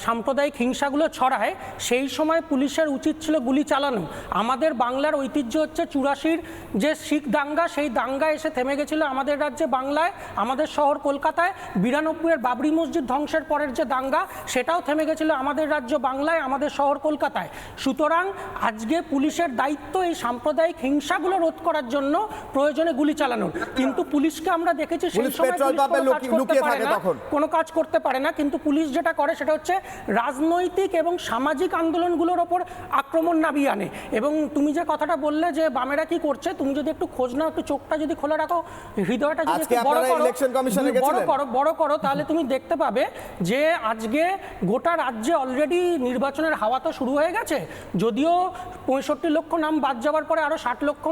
সাম্প্রদায়িক হিংসাগুলো ছড়ায়, সেই সময় পুলিশের উচিত ছিল গুলি চালানো। আমাদের বাংলার ঐতিহ্য হচ্ছে 84-র যে শিখ দাঙ্গা, সেই দাঙ্গা এসে থেমে গেছিল আমাদের রাজ্যে বাংলায়, আমাদের শহর কলকাতায়। 92-এর বাবরি মসজিদ ধ্বংসের পরের যে দাঙ্গা, সেটাও থেমে গেছিল আমাদের রাজ্য বাংলায়, আমাদের শহর কলকাতায়। সুতরাং আজকে পুলিশের দায়িত্ব এই সাম্প্রদায়িক হিংসাগুলো রোধ করার জন্য প্রয়োজনে গুলি চালানোর। কিন্তু পুলিশকে আমরা দেখেছি সেই সময় কোনো কাজ করতে পারে না। কিন্তু পুলিশ যেটা করে সেটা হচ্ছে রাজনৈতিক এবং সামাজিক আন্দোলনগুলোর ওপর আক্রমণ নামিয়ে আনে। এবং তুমি যে কথাটা বললে যে বামেরা কি করছে, তুমি যদি একটু খোঁজ নাও, একটু চোখটা যদি খোলা রাখো, হৃদয়টা যদি একটু বড় করো, তাহলে তুমি দেখতে পাবে যে আজকে গোটা রাজ্যে অলরেডি নির্বাচনের হাওয়া তো শুরু হয়ে গেছে। যদিও 65 লক্ষ নাম বাদ যাওয়ার পরে আরো 60 লক্ষ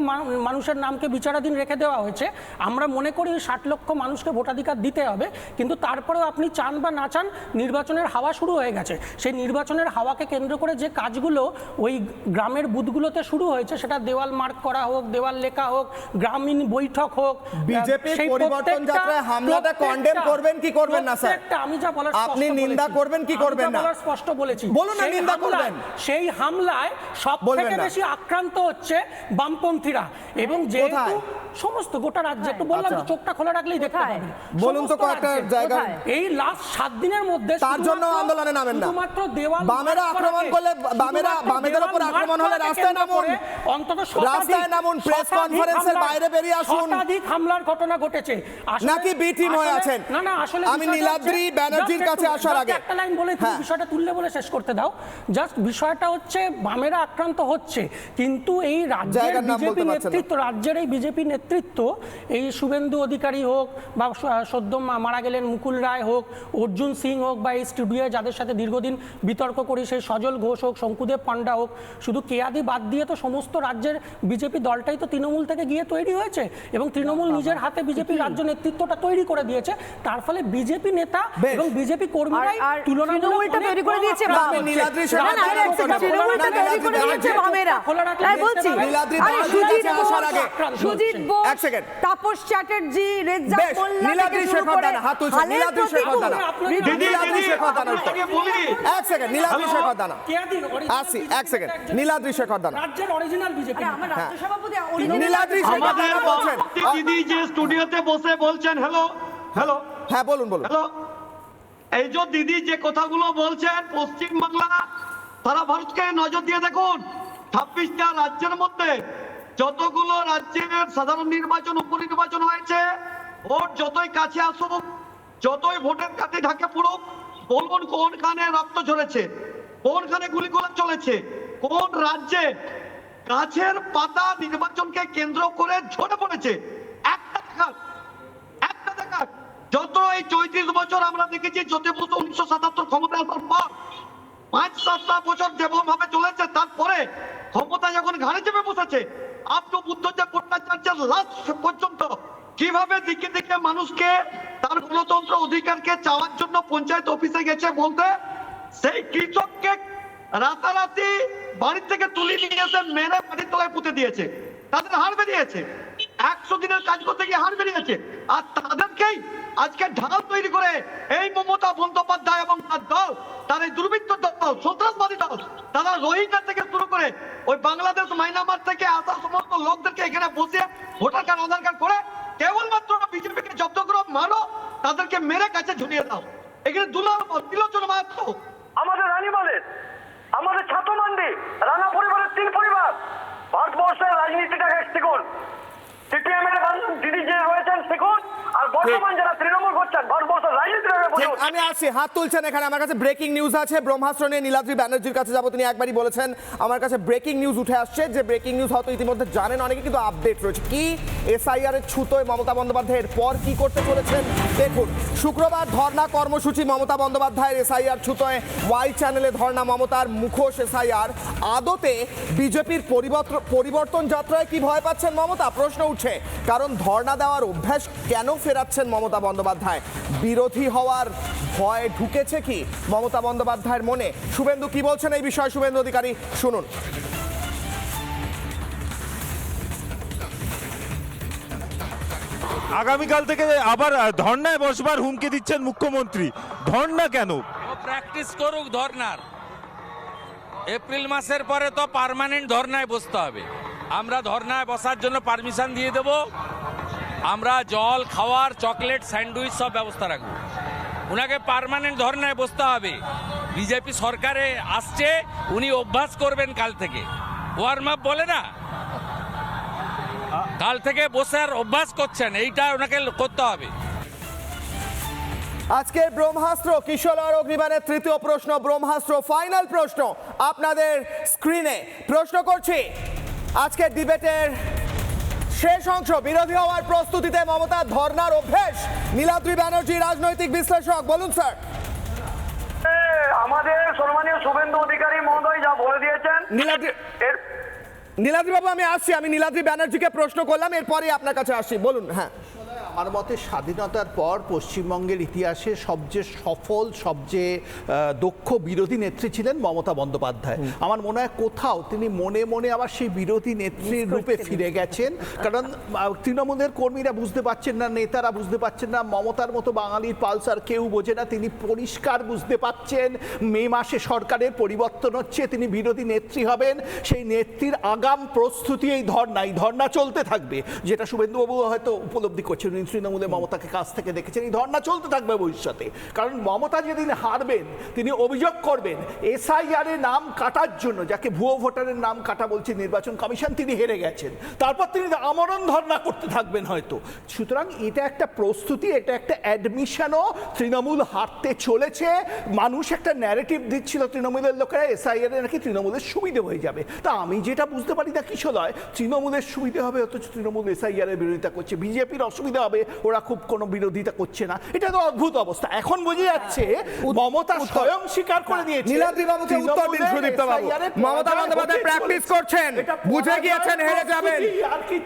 মানুষের নামকে বিচারাধীন রেখে দেওয়া হয়েছে। আমরা মনে করি 60 লক্ষ মানুষকে ভোটাধিকার দিতে হবে, কিন্তু তারপরেও আপনি চান বা না চান নির্বাচনের হাওয়া শুরু হয়ে গেছে। সেই নির্বাচনের হাওয়াকে কেন্দ্র করে যে কাজগুলো ওই গ্রামের বুথগুলোতে শুরু হয়েছে, সেটা দেওয়াল মার্ক করা হোক, দেওয়াল লেখা হোক, গ্রামীণ বৈঠক হোক, বিজেপি সেই পরিবর্তন যাত্রায় হামলাটা কন্ডেম করবেন কি করবেন না স্যার? আমি যা বলার আপনি নিন্দা করবেন কি করবেন না? স্পষ্ট বলেছি। বলুন না, নিন্দা করবেন। সেই হামলায় সবথেকে বেশি আক্রান্ত হচ্ছে বামপন্থীরা, এবং যেহেতু সমস্ত গোটা রাজ্যে, একটু বললাম তো চোখটা খোলা রাখলেই দেখতে পাবেন। বলুন তো কয়েকটা জায়গা। এই লাস্ট 7 দিনের মধ্যে তার জন্য আন্দোলনে নামেন না। শুধুমাত্র দেওয়াল বামেরা আক্রমণ করলে, বামেদের উপর আক্রমণ হলে রাস্তায় নামুন, অন্তত রাস্তায় নামুন, প্রেস কনফারেন্সের বাইরে বেরিয়ে আসুন। শতাধিক হামলার ঘটনা ঘটেছে। নাকি বি টিম হয়ে আছেন? না না, আসলে আমি নীলাদ্রি ব্যানার্জির কাছে আসার আগে একটা লাইন বলে তুমি বিষয়টা তুললে বলে শেষ করতে দাও। জাস্ট বিষয়টা হচ্ছে বামেরা আক্রান্ত হচ্ছে, কিন্তু এই রাজ্যের বিজেপি নেতৃত্ব, রাজ্যের এই বিজেপি নেতৃত্ব, এই শুভেন্দু অধিকারী হোক বা সদ্য মারা গেলেন মুকুল রায় হোক, অর্জুন সিং হোক, বা এই স্টুডিওয়ে যাদের সাথে দীর্ঘদিন বিতর্ক করি সেই সজল ঘোষ হোক, শঙ্কুদেব পান্ডা হোক, শুধু কেয়াদি বাদ দিয়ে তো সমস্ত রাজ্যের বিজেপি দলটাই তো তৃণমূল থেকে গিয়ে তৈরি হয়েছে, এবং তৃণমূল নিজের হাতে বিজেপি রাজ্য নেতৃত্বটা তৈরি করে দিয়েছে। তার ফলে বিজেপি নেতা এবং বিজেপি কর্মীরাই তুলনামূলকভাবে তৈরি করে দিয়েছে সুজিত বোস, তাপস চ্যাটার্জি, রেজ্জা মোল্লা থেকে শুরু করে নীলাদ্রি শেখর দানা, এক সেকেন্ড, নীলাদ্রি শেখর দানা আসি, এক সেকেন্ড, নীলাদ্রি শেখর দানা রাজ্যের অরিজিনাল বিজেপি আমার রাজ্য সভাপতি নীলাদ্রি শেখর দানা বলছেন। দিদি যে স্টুডিওতে বসে বলছেন, হ্যালো হ্যালো, হ্যাঁ বলুন বলুন। হ্যালো, এই যে দিদি যে কথাগুলো বলছেন, পশ্চিম বাংলা সারা ভারতকে নজর দিয়ে দেখুন, 26টা রাজ্যের মধ্যে যতগুলো রাজ্যের সাধারণ নির্বাচন, উপনির্বাচন হয়েছে, ভোট যতই কাছে আসুক, যতই ভোটের কাছে ঢাকে পড়ুক, বলুন কোনখানে রক্ত ঝরেছে, কোনখানে গুলিগোলা চলেছে, কোন রাজ্যে গাছের পাতা নির্বাচনকে কেন্দ্র করে ঝরে পড়েছে, একটা দেখান। যত এই 34 বছর আমরা দেখেছি, যত বছর 1977 ক্ষমতায় আসার পর 5-7টা বছর যেমন ভাবে চলেছে, তারপরে ক্ষমতা যখন ঘাড়ে চেপে বসেছে, আপনি বুদ্ধদেব ভট্টাচার্যের লাস্ট পর্যন্ত কিভাবে দিকে দিকে মানুষকে তার গণতন্ত্র অধিকারকে চাওয়ার জন্য পঞ্চায়েত অফিসে গেছে বলতে, সেই কৃষককে রাতারাতি বাড়ি থেকে তুলে নিয়ে এসে মেরে বাড়ির তলায় পুঁতে দিয়েছে, তাদের হাড় বেরিয়েছে, 100 দিনের কাজ করতে গিয়ে হাড় বেরিয়েছে, আর তাদেরকেই আজকে ঢাল তৈরি করে এই মমতা বন্দ্যোপাধ্যায় এবং তার দল, তার এই দুর্বৃত্ত দল, সন্ত্রাসবাদী দল, তারা রোহিঙ্গা থেকে শুরু করে ওই বাংলাদেশ, মায়ানমার থেকে আসা সমস্ত লোকদেরকে এখানে বসে ভোটার কার্ড, আধার কার্ড করে কেবলমাত্র বিজেপিকে জব্দ করো, মারো, তাদেরকে মেরে কাছে ঝুলিয়ে দাও। এখানে তিলোচন মাত্র আমাদের রানীবাঁধের, আমাদের ছাত্রমান্ডি, রানা পরিবারের 3 পরিবার, ভারতবর্ষের রাজনীতিটাকে শিখুন, সিপিএম এর দিদি যে রয়েছেন শিখুন, আর বর্তমান যারা তৃণমূল করছেন ভারতবর্ষের রাজনীতিটাকে বুঝুন। আমি আসছি, হাত তুলছেন এখানে, আমার কাছে ব্রেকিং নিউজ আছে, ব্রহ্মাস্ত্র নিয়ে নীলাদ্রি ব্যানার্জির কাছে যাবো, তিনি একবারই বলেছেন আমার কাছে ব্রেকিং নিউজ উঠে আসছে, যে ব্রেকিং নিউজ হয়তো ইতিমধ্যে জানেন অনেকে, কিন্তু আপডেট রয়েছে কি এসআইআর এর ছুতোয় মমতা বন্দ্যোপাধ্যায়ের পর কি করতে চলেছেন দেখুন। শুক্রবার ধর্ণা কর্মসূচি মমতা বন্দ্যোপাধ্যায়ের এসআইআর ছুতোয়, ওয়াই চ্যানেলে ধর্ণা মমতার, মুখোশ এসআইআর। আদতে বিজেপির পরিবর্তন যাত্রায় কি ভয় পাচ্ছেন মমতা? প্রশ্ন উঠছে, কারণ ধর্ণা দেওয়ার অভ্যাস কেন ফেরাচ্ছেন মমতা বন্দ্যোপাধ্যায়? বিরোধী হওয়ার ভয় ঢুকেছে কি মমতা বন্দ্যোপাধ্যায়ের মনে? শুভেন্দু কি বলছেন এই বিষয়ে, শুভেন্দু অধিকারী শুনুন। আগামীকাল থেকে আবার ধর্নায় বসবার হুমকি দিচ্ছেন মুখ্যমন্ত্রী, ধর্না কেন? প্র্যাকটিস করুক ধর্নার, এপ্রিল মাসের পরে তো পার্মানেন্ট ধর্নায় বসতে হবে। আমরা ধর্নায় বসার জন্য পারমিশন দিয়ে দেব, আমরা জল, খাওয়ার, চকলেট, স্যান্ডউইচ সব ব্যবস্থা রাখবো। উনাকে পার্মানেন্ট ধর্নায় বসতে হবে। বিজেপি সরকারে আসছে, উনি অভ্যাস করবেন কাল থেকে, ওয়ার্ম আপ বলে না, কাল থেকে বসে আর অভ্যাস করছেন, এইটা ওনাকে করতে হবে। আজকের ব্রহ্মাস্ত্র কিশোর অগ্নিবাণের তৃতীয় প্রশ্ন, ব্রহ্মাস্ত্র ফাইনাল প্রশ্ন আপনাদের স্ক্রিনে প্রশ্ন করছি। আজকের ডিবেটের শেষ অংশ, বিরোধী হওয়ার প্রস্তুতিতে মমতা ধর্নার অভ্যেস। নীলাদ্রি ব্যানার্জি রাজনৈতিক বিশ্লেষক, বলুন স্যার। আমাদের সম্মানীয় শুভেন্দু অধিকারী মহোদয় যা বলে দিয়েছেন, নীলাদ্রি বাবু আমি আসছি, আমি নীলাদ্রি ব্যানার্জিকে প্রশ্ন করলাম, এরপরে আপনার কাছে আসছি, বলুন। হ্যাঁ, আমার মতে স্বাধীনতার পর পশ্চিমবঙ্গের ইতিহাসে সবচেয়ে সফল সবচেয়ে দক্ষ বিরোধী নেত্রী ছিলেন মমতা বন্দ্যোপাধ্যায়। আমার মনে হয় কোথাও তিনি মনে মনে আবার সেই বিরোধী নেত্রীর রূপে ফিরে গেছেন, কারণ তৃণমূলের কর্মীরা বুঝতে পারছেন না, নেতারা বুঝতে পারছেন না, মমতার মতো বাঙালির পালসার কেউ বোঝে না। তিনি পরিষ্কার বুঝতে পাচ্ছেন মে মাসে সরকারের পরিবর্তন হচ্ছে, তিনি বিরোধী নেত্রী হবেন। সেই নেত্রীর আগাম প্রস্তুতি এই ধর্না চলতে থাকবে, যেটা শুভেন্দুবাবু হয়তো উপলব্ধি করছেন। তৃণমূলে মমতাকে কাছ থেকে দেখেছেন, এই ধর্না চলতে থাকবে ভবিষ্যতে। কারণ মমতা যেদিন হারবেন তিনি অভিযোগ করবেন এসআইআর এর নাম কাটার জন্য, যাকে ভুয়ো ভোটারের নাম কাটা বলছে নির্বাচন কমিশন, তিনি হেরে গেছেন। তারপর তিনি আমরণ ধর্না করতে থাকবেন হয়তো। সুতরাং এটা একটা প্রস্তুতি, এটা একটা অ্যাডমিশনও তৃণমূল হারতে চলেছে। মানুষ একটা ন্যারেটিভ দিচ্ছিল তৃণমূলের লোকেরা এসআইআর এ নাকি তৃণমূলের সুবিধে হয়ে যাবে। তা আমি যেটা বুঝতে পারি না কিশোরয়, তৃণমূলের সুবিধে হবে অথচ তৃণমূল এসআইআর এর বিরোধিতা করছে, বিজেপির অসুবিধা হবে ওরা খুব কোনো বিরোধিতা করছে না। এটা তো অদ্ভুত অবস্থা। এখন বোঝা যাচ্ছে মমতা স্বয়ং স্বীকার করে দিয়েছে। নীলাদ্রি বাবুকে উত্তর দিন সুদীপ্ত বাবু। মমতা বন্দ্যোপাধ্যায় প্র্যাকটিস করছেন, বুঝে গিয়েছেন হেরে যাবেন,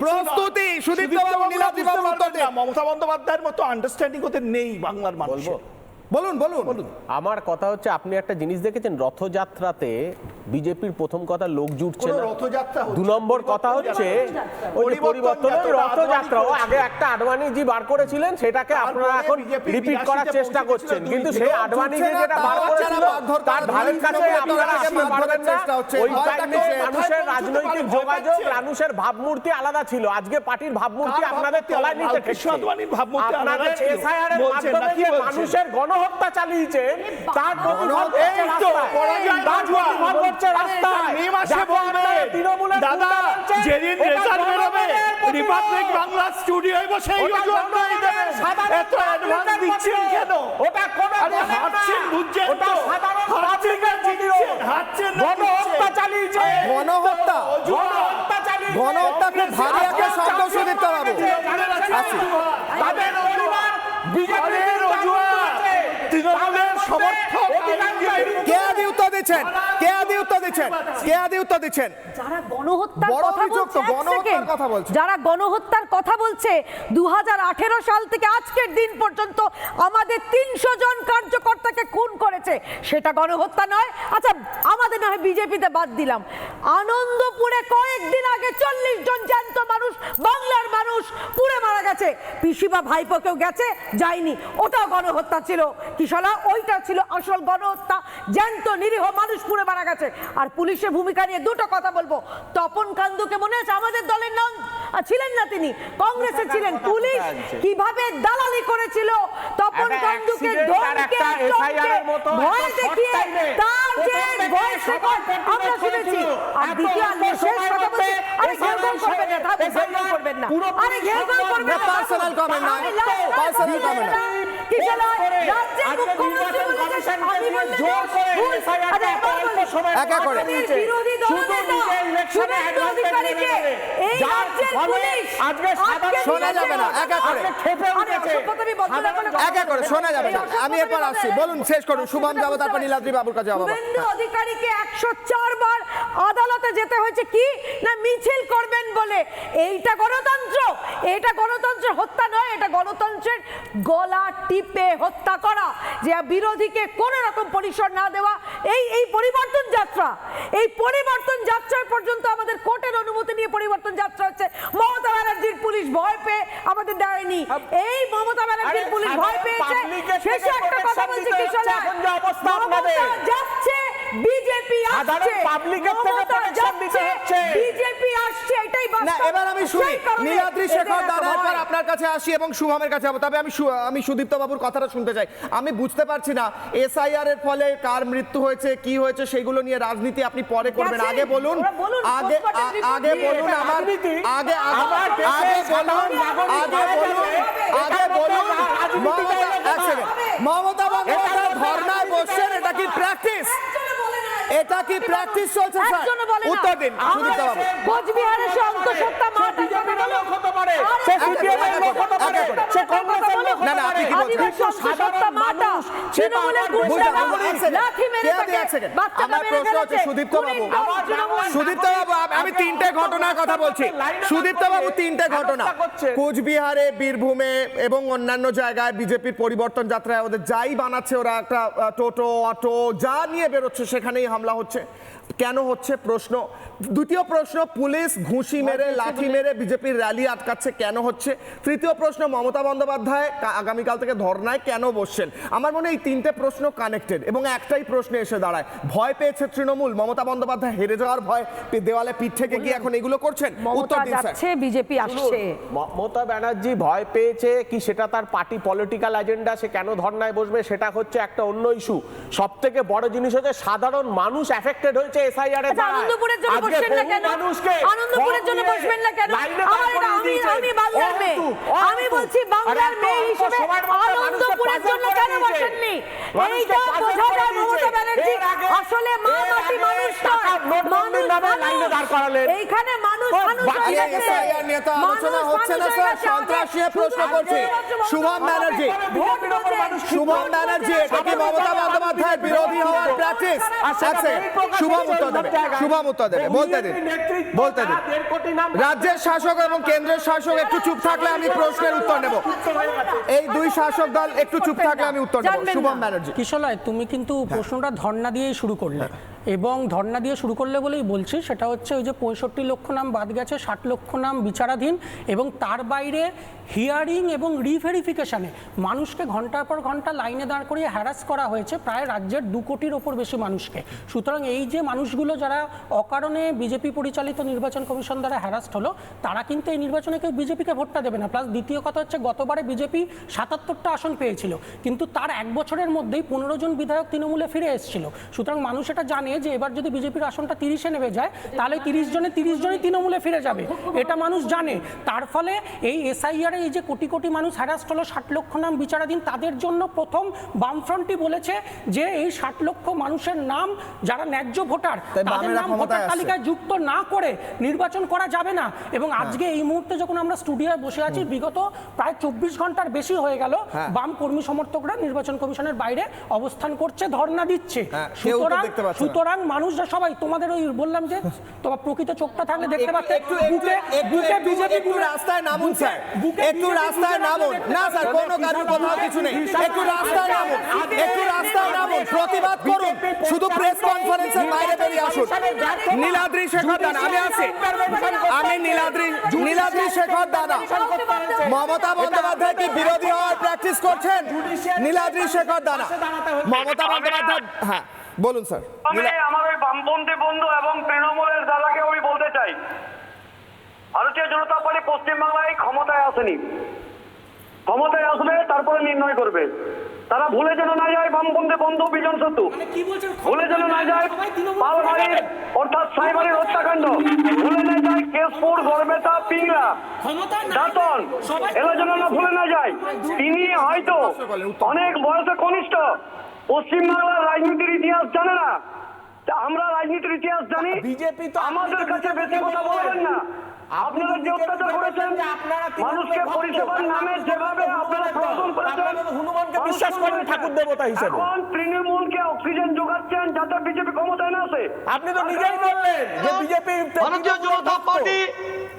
প্রস্তুতি। সুদীপ্ত বাবু, নীলাদ্রি বাবু উত্তর দিন। মমতা বন্দ্যোপাধ্যায়ের মতো আন্ডারস্ট্যান্ডিং ওদের নেই বাংলার মানুষের। বলুন বলুন বলুন। আমার কথা হচ্ছে, আপনি একটা জিনিস দেখেছেন রথযাত্রাতে বিজেপির প্রথম কথা লোক জুটছে না, রথযাত্রা 2 নম্বর কথা হচ্ছে ওই পরিবর্তন রথযাত্রা। আগে একটা আডবাণীজি বার করেছিলেন, সেটাকে আপনারা এখন রিপিট করার চেষ্টা করছেন, কিন্তু সেই আডবাণীজি যেটা বার করেছিল তার ধারের কাছে আপনারা আসতে পারবেন না। ওই টাইমে মানুষের রাজনৈতিক যোগাযোগ, মানুষের ভাবমূর্তি আলাদা ছিল। আজকে পার্টির ভাবমূর্তি আপনাদের তলায় নিতে ঠেকছে। আপনাদের এসআইআর এর মাধ্যমে যে মানুষের গণহত্যা চালিয়েছে তার প্রতিফল হচ্ছে রাস্তায়। দাদা যেদিন রেজাল্ট বেরোবে রিপাবলিক বাংলা স্টুডিওয় বসে এত অ্যাডভান্স দিচ্ছেন কেন? ওটা কোন হাঁটছেন বুঝছেন তো? হাঁটছেন গণহত্যা চালিয়েছে, গণহত্যা গণহত্যা খুব ভারী একটা শব্দ সুদীপ্ত বাবু। তাদের পরিবার বিজেপির তৃণমূলের সমর্থক। কে আদি উত্তর দিচ্ছেন? কে আদি উত্তর দিচ্ছেন? কে আদি উত্তর দিচ্ছেন? যারা গণহত্যার বড় কথা অভিযোগ বলছে, তো, গণহত্যার কথা বলছে। যারা গণহত্যার কথা বলছে, 2018 সাল থেকে আজকের দিন পর্যন্ত আমাদের 300 জন কার্যকর্তাকে খুন করেছে, সেটা গণহত্যা নয়? আচ্ছা, আমাদের না হয় বিজেপিতে বাদ দিলাম, আনন্দপুরে কয়েকদিন আগে 40 জন জ্যান্ত মানুষ, বাংলার মানুষ পুড়ে মারা গেছে। পিসিমা ভাইপোকেও গেছে, যায়নি, ওটাও গণহত্যা ছিল। কিশোরা, ওইটা ছিল আসল গণহত্যা, জ্যান্ত নিরীহ মানুষ পুড়ে মারা গেছে। আর পুলিশের ভূমিকা নিয়ে দুটো কথা বলবো। তপন কান্দুকে মনে আছে? আমাদের দলের নাম ছিলেন না, তিনি কংগ্রেসে ছিলেন। পুলিশ কিভাবে দালালি করেছিল তপন কান্দুকে ধমকে ভয় দেখিয়ে, তার যে ভয়েস রেকর্ড আমরা শুনেছি। আর দ্বিতীয় শেষ কথা বলছি, আরে ঘেউঘেউ করবেন না, করবেন না, আরে ঘেউঘেউ করবেন না, পার্সোনাল কমেন্ট না, পার্সোনাল কমেন্ট না। রাজ্যের মুখ্যমন্ত্রী বলেছেন আমি বললে জোর করে একা করে বিরোধী দলের শুভেন্দু অধিকারীকে এই রাজ্যের পুলিশ আজকে শোনা যাবে না, একা করে একা করে শোনা যাবে না। আমি এরপর আসছি, বলুন শেষ করুন। শুভম যাবো, তারপর নীলাদ্রি বাবুর কাছে যাবো। শুভেন্দু অধিকারীকে 104 বার আদালতে যেতে হয়েছে, কি না মিছিল করবেন বলে। এইটা গণতন্ত্র? এটা গণতন্ত্রের হত্যা নয়, এটা গণতন্ত্রের গলা টিপে হত্যা করা, যে বিরোধীকে কোন রকম পরিসর না দেওয়া। এই পরিবর্তন যাত্রা, এই পরিবর্তন যাত্রার পর্যন্ত আমাদের কোর্টের অনুমতি নিয়ে পরিবর্তন যাত্রা হচ্ছে। মমতা ব্যানার্জির পুলিশ ভয় পেয়ে আমাদের দেয়নি। এই মমতা ব্যানার্জির পুলিশ ভয় পেয়েছে। শেষে একটা কথা বলছি, মমতা যাচ্ছে, বিজেপি আসছে, বিজেপি আসছে, এটাই না। এবার আমি শুনি নীলাদ্রি শেখর দাদা, এরপর আপনার কাছে আসি এবং শুভমের কাছে যাবো। তবে আমি সুদীপ্ত বাবুর কথাটা শুনতে চাই। আমি বুঝতে পারছি না এসআইআর এর ফলে কার মৃত্যু হয়েছে, কি হয়েছে, সেগুলো নিয়ে রাজনীতি আপনি পরে করবেন। আগে বলুন, আগে বলুন আমার মমতা বন্দ্যোপাধ্যায় ধর্নায় বসছেন, এটা কি প্র্যাকটিস? এটা কি প্র্যাকটিস চলছে স্যার? উত্তর দিন সুদীপ্ত বাবু। কোচবিহারের সে অন্তঃসত্ত্বা মাতা লোক হতে পারে, সে সিপিএম এর লোক হতে পারে, সে কংগ্রেসের লোক হতে পারে, না, আপনি কি বলছেন? সাধারণ মানুষ তৃণমূলের গুন্ডারা লাঠি মেরে তাকে বাচ্চাটা আমার মেরে প্রশ্ন হচ্ছে ফেলেছে। সুদীপ্ত বাবু তৃণমূল- সুদীপ্ত বাবু আমি তিনটে ঘটনার কথা বলছি সুদীপ্ত বাবু তিনটে ঘটনা কোচবিহারে বীরভূমে এবং অন্যান্য জায়গায় বিজেপির পরিবর্তন যাত্রায় ওদের যাই বানাচ্ছে ওরা একটা টোটো অটো যা নিয়ে বেরোচ্ছে সেখানেই হামলা হচ্ছে কেন হচ্ছে প্রশ্ন দ্বিতীয় প্রশ্ন পুলিশ ঘুষি মেরে লাঠি মেরে বিজেপির র্যালি আটকাচ্ছে কেন হচ্ছে তৃতীয় প্রশ্ন মমতা বন্দ্যোপাধ্যায় আগামীকাল থেকে ধর্নায় কেন বসছেন আমার মনে হয় এই তিনটে প্রশ্ন কানেক্টেড এবং একটাই প্রশ্ন এসে দাঁড়ায় ভয় পেয়েছে তৃণমূল মমতা বন্দ্যোপাধ্যায় হেরে যাওয়ার ভয় দেওয়ালে পিঠ থেকে গিয়ে এখন এগুলো করছেন মমতা যাচ্ছে বিজেপি আসছে মমতা ব্যানার্জি ভয় পেয়েছে কি সেটা তার পার্টি পলিটিক্যাল এজেন্ডা সে কেন ধর্নায় বসবে সেটা হচ্ছে একটা অন্য ইস্যু সব থেকে বড় জিনিস হচ্ছে সাধারণ মানুষ এফেক্টেড হয়েছে এসআইআর এর দ্বারা আনন্দপুরের জন্য বসবেন না কেন আনন্দপুরের জন্য বসবেন না কেন আমি বাংলার মেয়ে আমি বলছি বাংলার মেয়ে হিসেবে আনন্দপুরের জন্য কেন বসেননি এইটা বোঝা যায় মমতা ব্যানার্জি আসলে মা মাটি মানুষ এইখানে মানুষ আলোচনা হচ্ছে না স্যার সন্ত্রাসী প্রশ্ন করছে শুভম ব্যানার্জি এটা কি মমতা বন্দ্যোপাধ্যায়ের বিরোধী হওয়ার প্র্যাকটিস শুভম উত্তর দেবে বলতে দিন রাজ্যের শাসক এবং কেন্দ্রের শাসক একটু চুপ থাকলে আমি প্রশ্নের উত্তর নেব এই দুই শাসক দল একটু চুপ থাকলে আমি উত্তর নেব শুভম ব্যানার্জি কিশলয় তুমি কিন্তু প্রশ্নটা ধর্ণা দিয়েই শুরু করলে এবং ধর্ণা দিয়ে শুরু করলে বলেই বলছি সেটা হচ্ছে ওই যে 65 লক্ষ নাম বাদ গেছে 60 লক্ষ নাম বিচারাধীন এবং তার বাইরে হিয়ারিং এবং রিভেরিফিকেশনে মানুষকে ঘন্টার পর ঘন্টা লাইনে দাঁড় করিয়ে হ্যারাস করা হয়েছে প্রায় রাজ্যের 2 কোটির ওপর বেশি মানুষকে সুতরাং এই যে মানুষগুলো যারা অকারণে বিজেপি পরিচালিত নির্বাচন কমিশন দ্বারা হ্যারাস্ট হলো তারা কিন্তু এই নির্বাচনে কেউ বিজেপিকে ভোটটা দেবে না প্লাস দ্বিতীয় কথা হচ্ছে গতবারে বিজেপি 77টা আসন পেয়েছিল কিন্তু তার 1 বছরের মধ্যেই 15 জন বিধায়ক তৃণমূলে ফিরে এসেছিল সুতরাং মানুষ এটা জানে যে এবার যদি বিজেপির আসনটা 30-এ নেমে যায় তাহলে 30 জনই তৃণমূলে ফিরে যাবে এটা মানুষ জানে তার ফলে এই এসআইআর এই যে কোটি কোটি মানুষ হ্যারাস্ট হলো 60 লক্ষ নাম বিচারাধীন তাদের জন্য প্রথম বামফ্রন্টই বলেছে যে এই 60 লক্ষ মানুষের নাম যারা ন্যায্য ভোটার তাদের নাম ভোটার তালিকায় যুক্ত না করে নির্বাচন করা যাবে না এবং আজকে এই মুহূর্তে যখন আমরা স্টুডিওয়ে বসে আছি বিগত প্রায় 24 ঘন্টার বেশি হয়ে গেল বাম কর্মী সমর্থকরা নির্বাচন কমিশনের বাইরে অবস্থান করছে ধর্ণা দিচ্ছে সুতরাং মানুষরা সবাই তোমাদের ওই বললাম যে তোমার প্রকৃত চোখটা থাকলে দেখতে পাচ্ছে একটু রাস্তায় নামুন স্যার একটু রাস্তায় নামুন না স্যার কোনো কারণ কোথাও কিছু নেই একটু রাস্তায় নামুন প্রতিবাদ করুন শুধু প্রেস কনফারেন্সের বাইরে বেরিয়ে আসুন নীলাদ্রি শেখর দানা আমি নীলাদ্রি শেখর দানা মমতা বন্দ্যোপাধ্যায় কি বিরোধী হওয়ার প্র্যাকটিস করছেন নীলাদ্রি শেখর দানা মমতা বন্দ্যোপাধ্যায় হ্যাঁ বলুন স্যার আমার ওই বামপন্থী বন্ধু এবং তৃণমূলের দাদাকে আমি বলতে চাই ভারতীয় জনতা পার্টি পশ্চিমবাংলায় ক্ষমতায় আসেনি ক্ষমতায় আসবে তারপরে নির্ণয় করবে তারা ভুলে যেন না যায় বামপন্থী বন্ধু বিজন সেতু ভুলে যেন না যায় পালবাড়ির অর্থাৎ সাইবাড়ির হত্যাকাণ্ড ভুলে না যায় কেশপুর গড়বেতা পিংলা দাঁতন এরা যেন না ভুলে না যায় তিনি হয়তো অনেক বয়সে কনিষ্ঠ পশ্চিমবাংলার রাজনীতির ইতিহাস জানে না আমরা রাজনীতির ইতিহাস জানি বিজেপি তো আমাদের কাছে বেশি কথা বলবেন না আপনারা যে অত্যাচার করেছেন মানুষকে পরিষেবার নামে যেভাবে আপনারা প্রদর্শন করেছেন হনুমানকে বিশ্বাস করেন ঠাকুর দেবতা হিসেবে এখন তৃণমূলকে অক্সিজেন যোগাচ্ছেন যাতে বিজেপি ক্ষমতায় না আসে আপনি তো নিজেই বললেন যে বিজেপি ভারতীয় জনতা পার্টি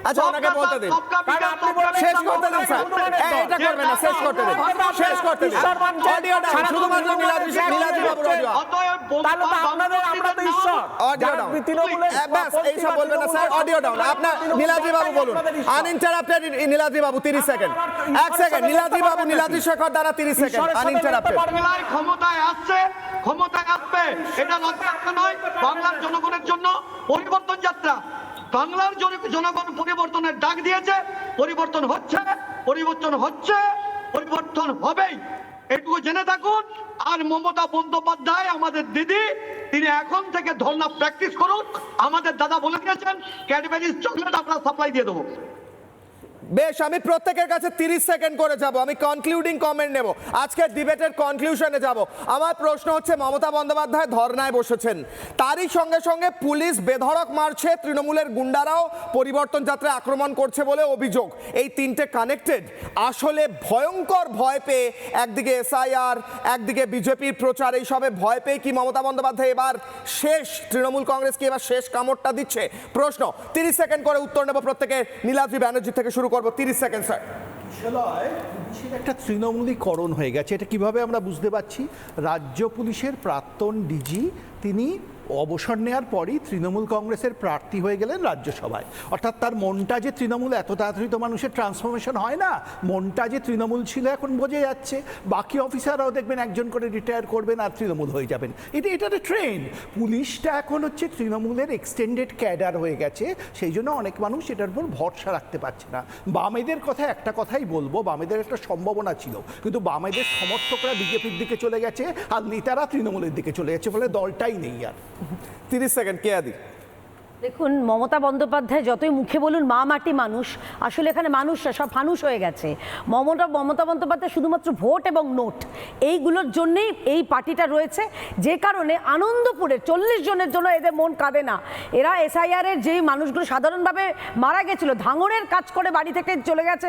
আচ্ছা ওনাকে বলতে দিন শেষ করতে দিন স্যার এটা করবেন না শেষ করতে দিন অডিও ডাউন শুধুমাত্র নীলাদ্রি বাবুর অডিও তাহলে তো আপনাদের আমরা তো ঈশ্বর অডিও ডাউন ব্যাস এইসব বলবেন না স্যার অডিও ডাউন আপনার নীলাদ্রি বাবু বলুন আনইন্টারাপ্টেড নীলাদ্রি বাবু 30 সেকেন্ড 1 সেকেন্ড নীলাদ্রি শেখর দানা 30 সেকেন্ড আনইন্টারাপ্টেড ক্ষমতায় আসবে এটা লজ্জা নয় বাংলার জনগণের জন্য পরিবর্তন যাত্রা বাংলার জনগণ পরিবর্তনের ডাক দিয়েছে পরিবর্তন হবেই এটুকু জেনে থাকুন আর মমতা বন্দ্যোপাধ্যায় আমাদের দিদি তিনি এখন থেকে ধর্ণা প্র্যাকটিস করুন আমাদের দাদা বলে দিয়েছেন ক্যাডবেরিজ চকলেট আমরা সাপ্লাই দিয়ে দেবো বেশ, আমি প্রত্যেকের কাছে 30 সেকেন্ড করে যাব, আমি কনক্লুডিং কমেন্ট নেব, আজকের ডিবেটের কনক্লুশনে যাব। আমার প্রশ্ন হচ্ছে, মমতা বন্দ্যোপাধ্যায় ধর্নায় বসেছেন, তারই সঙ্গে সঙ্গে পুলিশ বেধড়ক মারছে, তৃণমূলের গুন্ডারাও পরিবর্তন যাত্রায় আক্রমণ করছে বলে অভিযোগ। এই তিনটে কানেক্টেড। আসলে ভয়ঙ্কর ভয় পেয়ে, একদিকে এসআইআর, একদিকে বিজেপির প্রচার, এই সবে ভয় পেয়ে কি মমতা বন্দ্যোপাধ্যায় এবার শেষ, তৃণমূল কংগ্রেস কি এবার শেষ কামড়টা দিচ্ছে? প্রশ্ন, 30 সেকেন্ড করে উত্তর নেব প্রত্যেকে। নীলাদ্রি ব্যানার্জি থেকে শুরু করবো, 30 সেকেন্ড স্যার। পুলিশের একটা তৃণমূলীকরণ হয়ে গেছে, এটা কিভাবে আমরা বুঝতে পারছি? রাজ্য পুলিশের প্রাক্তন ডিজি তিনি অবসর নেওয়ার পরই তৃণমূল কংগ্রেসের প্রার্থী হয়ে গেলেন রাজ্যসভায়। অর্থাৎ তার মনটা যে তৃণমূল, এত তাড়াতাড়ি তো মানুষের ট্রান্সফরমেশন হয় না, মনটা যে তৃণমূল ছিল এখন বোঝা যাচ্ছে। বাকি অফিসাররাও দেখবেন একজন করে রিটায়ার করবেন আর তৃণমূল হয়ে যাবেন, এটা একটা ট্রেন্ড। পুলিশটা এখন হচ্ছে তৃণমূলের এক্সটেন্ডেড ক্যাডার হয়ে গেছে, সেই জন্য অনেক মানুষ এটার উপর ভরসা রাখতে পারছে না। বামেদের কথা একটা কথাই বলবো, বামেদের একটা সম্ভাবনা ছিল, কিন্তু বামেদের সমর্থকরা বিজেপির দিকে চলে গেছে আর নেতারা তৃণমূলের দিকে চলে যাচ্ছে, ফলে দলটাই নেই আর। 30 সেকেন্ড কে আদি। দেখুন, মমতা বন্দ্যোপাধ্যায় যতই মুখে বলুন মা মাটি মানুষ, আসলে এখানে মানুষরা সব ফানুষ হয়ে গেছে। মমতা বন্দ্যোপাধ্যায় শুধুমাত্র ভোট এবং নোট এইগুলোর জন্যেই এই পার্টিটা রয়েছে, যে কারণে আনন্দপুরে 40 জনের জন্য এদের মন কাঁদে না। এরা এসআইআরের যেই মানুষগুলো সাধারণভাবে মারা গেছিল, ধাঙনের কাজ করে বাড়ি থেকে চলে গেছে,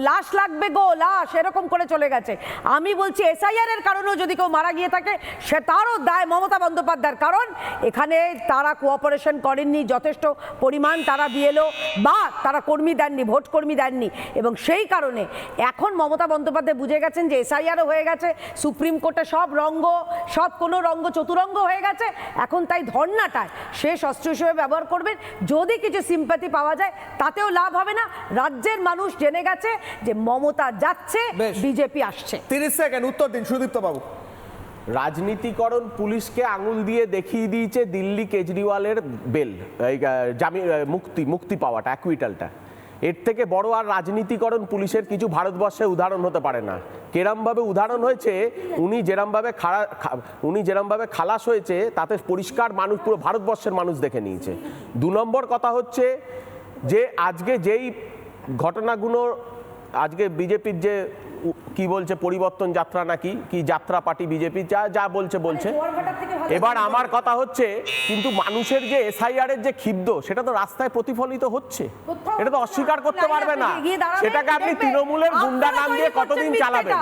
লাশ লাগবে গো লাশ, এরকম করে চলে গেছে। আমি বলছি এসআইআরের কারণেও যদি কেউ মারা গিয়ে থাকে, সে তারও দায় মমতা বন্দ্যোপাধ্যায়ের, কারণ এখানে তারা কোঅপারেশন করে যথেষ্ট পরিমাণ তারা বিএলও বা তারা কর্মী দেননি, ভোট কর্মী দেননি, এবং সেই কারণে এখন মমতা বন্দ্যোপাধ্যায় বুঝে গেছেন যে এসআইআরও হয়ে গেছে, সুপ্রিম কোর্টে সব রঙ্গ, সব কোনো রঙ্গ চতুরঙ্গ হয়ে গেছে, এখন তাই ধর্নাটায় শেষ অস্ত্র হিসেবে ব্যবহার করবেন। যদি কিছু সিম্প্যাথি পাওয়া যায় তাতেও লাভ হবে না, রাজ্যের মানুষ জেনে গেছে যে মমতা যাচ্ছে, বিজেপি আসছে। 30 সেকেন্ড উত্তর দিন সুদীপ্ত বাবু। রাজনীতিকরণ পুলিশকে আঙুল দিয়ে দেখিয়ে দিয়েছে দিল্লি কেজরিওয়ালের বেল, জামিন, মুক্তি পাওয়াটা, অ্যাকুইটালটা। এর থেকে বড় আর রাজনীতিকরণ পুলিশের কিছু ভারতবর্ষে উদাহরণ হতে পারে না। কেরমভাবে উদাহরণ হয়েছে, উনি যেরমভাবে খালাস হয়েছে তাতে পরিষ্কার মানুষ, পুরো ভারতবর্ষের মানুষ দেখে নিয়েছে। 2 নম্বর কথা হচ্ছে যে আজকে যেই ঘটনাগুলো, আজকে বিজেপির যে কি বলছে পরিবর্তন যাত্রা নাকি কি যাত্রা পার্টি, বিজেপি যা বলছে। এবার আমার কথা হচ্ছে, কিন্তু মানুষের যে এসআইআর এর যে ক্ষিব্ধ, সেটা তো রাস্তায় প্রতিফলিত হচ্ছে, এটা তো অস্বীকার করতে পারবে না। সেটাকে আপনি তৃণমূলের গুন্ডা নাম দিয়ে কতদিন চালাবেন?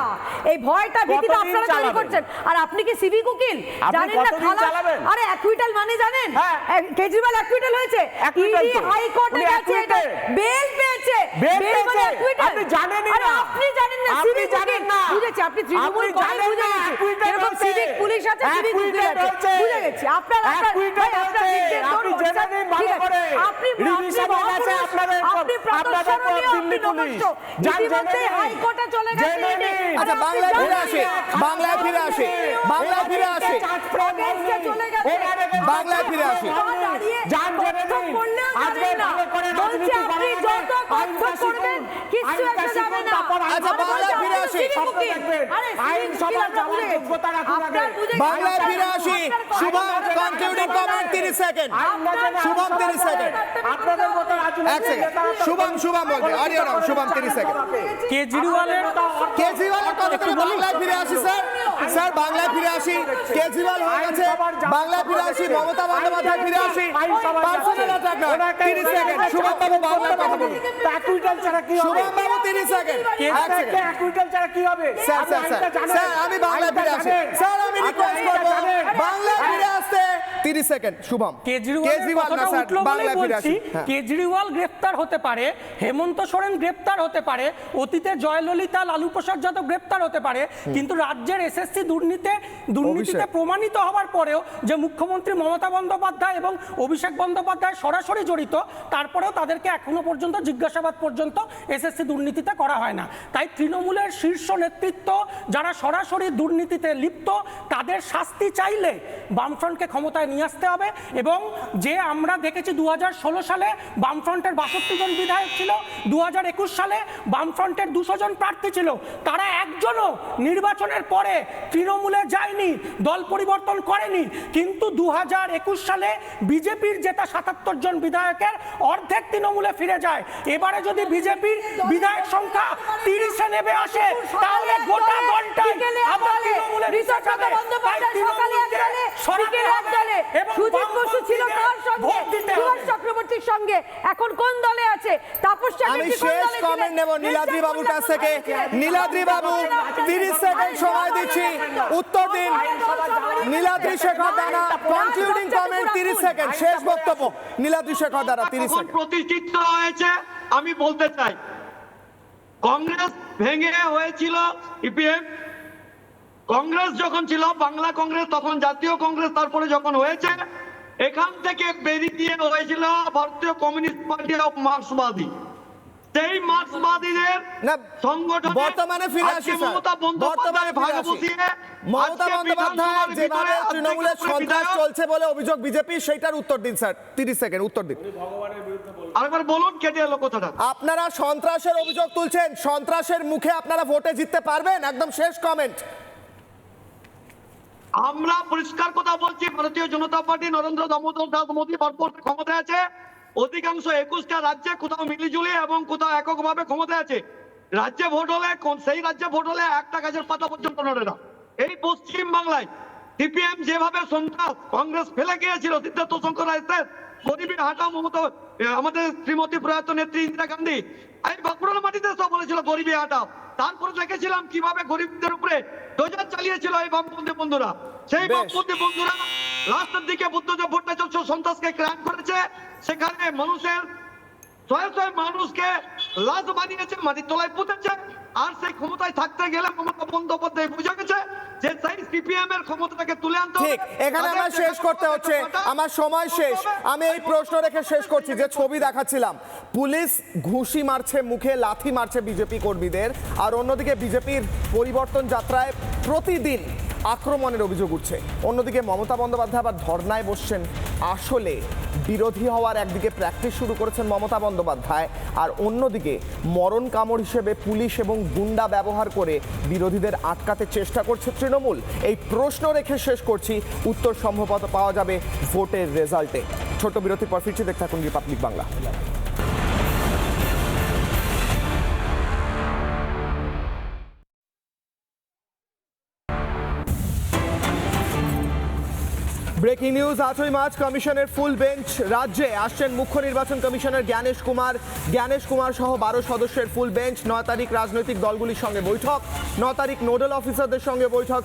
এই ভয়টা ভীতিটা আপনারা তৈরি করছেন। আর আপনি কি সিভিক উকিল জানেন না? খালাস, আরে অ্যাকুইটাল মানে জানেন? কেজরিওয়াল অ্যাকুইটাল হয়েছে, ইডি হাইকোর্টে গেছে, বেল পেয়েছে, বেল মানে অ্যাকুইটাল। আপনি জানেন না, আপনি জানেন না, সিভিক উকিল বুঝেছি, আপনি তৃণমূল করেন, বুঝে গেছি, এরকম সিভিক পুলিশ আছে, সিভিক উকিল আছে, বুঝে গেছি। আপনারা আপনি হাইকোর্টে চলে গেছে। আচ্ছা, বাংলায় ফিরে আসে, বাংলায় ফিরে আসে, বাংলায় ফিরে আসে, বাংলায় ফিরে আসে। আচ্ছা, বাংলায় ফিরে আসে, বাংলায় ফিরে আসি। Shubham concluding comment 30 second. Shubham 30 second. এক সেকেন্ড, শুভম বলবে, অডিও নাও। শুভম 30 সেকেন্ড। কেজরিওয়ালের কথা থেকে বাংলায় ফিরে আসি স্যার, বাংলায় ফিরে আসি। কেজরিওয়াল হয়ে গেছে, বাংলায় ফিরে আসি। মমতা বন্দ্যোপাধ্যায় ফিরে আসি। পার্সোনাল অ্যাটাক না, 30 সেকেন্ড। শুভম বাবু বাংলায় কথা বলুন। অ্যাকুইটাল ছাড়া কি হবে? শুভম বাবু 30 সেকেন্ড। অ্যাকুইটাল ছাড়া কি হবে? স্যার আমি বাংলায় ফিরে আসি। স্যার আমি রিকোয়েস্ট করব বাংলায় ফিরে আসতে। 30 সেকেন্ড। শুভম। কেজরিওয়াল না স্যার, বাংলায় ফিরে আসি। কেজরিওয়াল গ্রেফতার হতে পারে, হেমন্ত সোরেন গ্রেফতার হতে পারে, অতীতে জয়ললিতা, লালু প্রসাদ যাদব গ্রেফতার হতে পারে, কিন্তু রাজ্যের এসএসসি দুর্নীতিতে প্রমাণিত হওয়ার পরেও যে মুখ্যমন্ত্রী মমতা বন্দ্যোপাধ্যায় এবং অভিষেক বন্দ্যোপাধ্যায় সরাসরি জড়িত, তারপরেও তাদেরকে এখনো পর্যন্ত জিজ্ঞাসাবাদ পর্যন্ত এসএসসি দুর্নীতিতে করা হয় না। তাই তৃণমূলের শীর্ষ নেতৃত্ব যারা সরাসরি দুর্নীতিতে লিপ্ত, তাদের শাস্তি চাইলে বামফ্রন্টকে ক্ষমতায় নিয়ে নিয়ে আসতে হবে। এবং যে আমরা দেখেছি 2016 সালে বামফ্রন্টের 62 জন বিধায়ক ছিল, 2021 সালে বামফ্রন্টের 200 জন প্রার্থী ছিল, তারা একজনও নির্বাচনের পরে তৃণমূলে যায়নি, দল পরিবর্তন করেনি। কিন্তু 2021 সালে বিজেপির জেতা 77 জন বিধায়কের অর্ধেক তৃণমূলে ফিরে যায়। এবারে যদি বিজেপির বিধায়ক সংখ্যা 30-এ নেমে আসে তাহলে গোটা দলটাই আবার তৃণমূলে মিশে যাবে। তাই তৃণমূলকে সরাতে হবে এবং সুজিত বসু ছিল তার সঙ্গে, সুভাষ চক্রবর্তীর সঙ্গে, এখন কোন দলে আছে? তাপস আমি শেষ কমেন্ট নেব নীলাদ্রি বাবুর কাছ থেকে। নীলাদ্রি বাবু 30 সেকেন্ড সময় দিচ্ছি, উত্তর দিন। নীলাদ্রি শেখর দানা কনক্লুডিং কমেন্ট 30 সেকেন্ড, শেষ বক্তব্য নীলাদ্রি শেখর দানা 30 সেকেন্ড। প্রতিষ্ঠিত হয়েছে আমি বলতে চাই, কংগ্রেস ভেঙে হয়েছিল ইপিএম। কংগ্রেস যখন ছিল বাংলা কংগ্রেস, তখন জাতীয় কংগ্রেস, তারপরে যখন হয়েছে এখান থেকে বেরিয়ে হয়েছিল ভারতীয় কমিউনিস্ট পার্টি অফ মার্ক্সবাদী। সেই মার্ক্সবাদীদের সংগঠন বর্তমানে ফিরে আসি স্যার, বর্তমানে ভাগ বসিয়ে মমতা বন্দ্যোপাধ্যায় যেভাবে তৃণমূলের সন্ত্রাস চলছে বলে অভিযোগ বিজেপি, সেইটার উত্তর দিন স্যার, 30 সেকেন্ড উত্তর দিন। আরেকবার বলুন, কেটে এলো কথাটা। আপনারা সন্ত্রাসের অভিযোগ তুলছেন, সন্ত্রাসের মুখে আপনারা ভোটে জিততে পারবেন? একদম শেষ কমেন্ট। আমরা পরিষ্কার কথা বলছি, ভারতীয় জনতা পার্টি নরেন্দ্র দামোদর দাস মোদী ভারতবর্ষে ক্ষমতায় আছে, অধিকাংশ 21টা রাজ্যে কোথাও মিলিজুলি এবং কোথাও এককভাবে ক্ষমতায় আছে। রাজ্যে ভোট হলে সেই রাজ্যে ভোট হলে একটা গাছের পাতা পর্যন্ত নড়ে না। এই পশ্চিম বাংলায় সিপিএম যেভাবে সন্ত্রাস কংগ্রেস ফেলে গিয়েছিল, সিদ্ধার্থ শঙ্কর রায় শেষ, গরিবের হাঁটা মমতা, আমাদের শ্রীমতী প্রয়াত নেত্রী ইন্দিরা গান্ধী এই বাঁকুড়ার মাটিতে সব বলেছিল গরিবে হাঁটাও। তারপরে দেখেছিলাম কিভাবে গরিবদের উপরে দোজার চালিয়েছিল এই বামপন্থী বন্ধুরা। সেই বামপন্থী বন্ধুরা লাস্টের দিকে বুদ্ধদেব ভট্টাচার্য সন্ত্রাসকে ক্রাইম করেছে, সেখানে মানুষের শয়ে মানুষকে লাশ বানিয়েছে, মাটির তলায় পুঁতেছে। আর সেই ক্ষমতায় থাকতে গেলে মমতা বন্দ্যোপাধ্যায় বুঝে গেছে যে সেই সিপিএম এর ক্ষমতাটাকে তুলে আনতে হবে। ঠিক, এখানে আমার শেষ করতে হচ্ছে, আমার সময় শেষ। আমি এই প্রশ্ন রেখে শেষ করছি, যে ছবি দেখাচ্ছিলাম, পুলিশ ঘুষি মারছে, মুখে লাথি মারছে বিজেপি কর্মীদের, আর অন্যদিকে বিজেপির পরিবর্তন যাত্রায় প্রতিদিন আক্রমণের অভিযোগ উঠছে। অন্যদিকে মমতা বন্দ্যোপাধ্যায় আবার ধর্নায় বসছেন। আসলে বিরোধী হওয়ার একদিকে প্র্যাকটিস শুরু করেছেন মমতা বন্দ্যোপাধ্যায়, আর অন্যদিকে মরণ কামড় হিসেবে পুলিশ এবং গুন্ডা ব্যবহার করে বিরোধীদের আটকাতে চেষ্টা করছে তৃণমূল। এই প্রশ্ন রেখে শেষ করছি, উত্তর সম্ভবত পাওয়া যাবে ভোটের রেজাল্টে। ছোট বিরতির পর ফিরছি, দেখতে থাকুন রিপাবলিক বাংলা। ব্রেকিং নিউজ, 8ই মার্চ কমিশনের ফুল বেঞ্চ রাজ্যে আসছেন মুখ্য নির্বাচন কমিশনার জ্ঞানেশ কুমার সহ 12 সদস্যের ফুল বেঞ্চ। 9 তারিখ রাজনৈতিক দলগুলির সঙ্গে বৈঠক, 9 তারিখ নোডাল অফিসারদের সঙ্গে বৈঠক,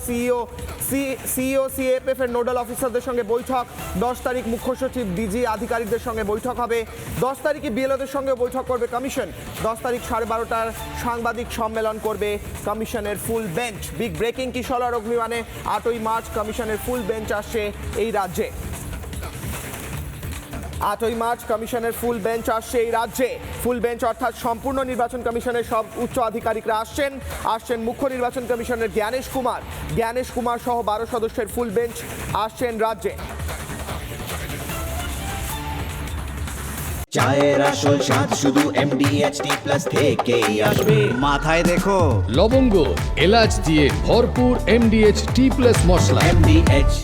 সিইও সিএএফএফ এর নোডাল অফিসারদের সঙ্গে বৈঠক, 10 তারিখ মুখ্য সচিব ডিজি আধিকারিকদের সঙ্গে বৈঠক হবে, 10 তারিখে বিএলওদের সঙ্গে বৈঠক করবে কমিশন, 10 তারিখ 12:30টার সাংবাদিক সম্মেলন করবে কমিশনের ফুল বেঞ্চ। বিগ ব্রেকিং কিশোর অগ্নিবাণে 8ই মার্চ কমিশনের ফুল বেঞ্চ আসছে এই রাজ্যে। 8ই মার্চ কমিশনের ফুল বেঞ্চ আসছে এই রাজ্যে। ফুল বেঞ্চ অর্থাৎ সম্পূর্ণ নির্বাচন কমিশনের সব উচ্চ আধিকারিকরা আসছেন মুখ্য নির্বাচন কমিশনের জ্ঞানেশ কুমার সহ 12 সদস্যের ফুল বেঞ্চ আসছেন রাজ্যে। চায়ের আসল স্বাদ শুধু MDHT+ থেকেই আসবে। মাথায় দেখো লবঙ্গ এলাচ দিয়ে ভরপুর MDH T+ মশলা। MDH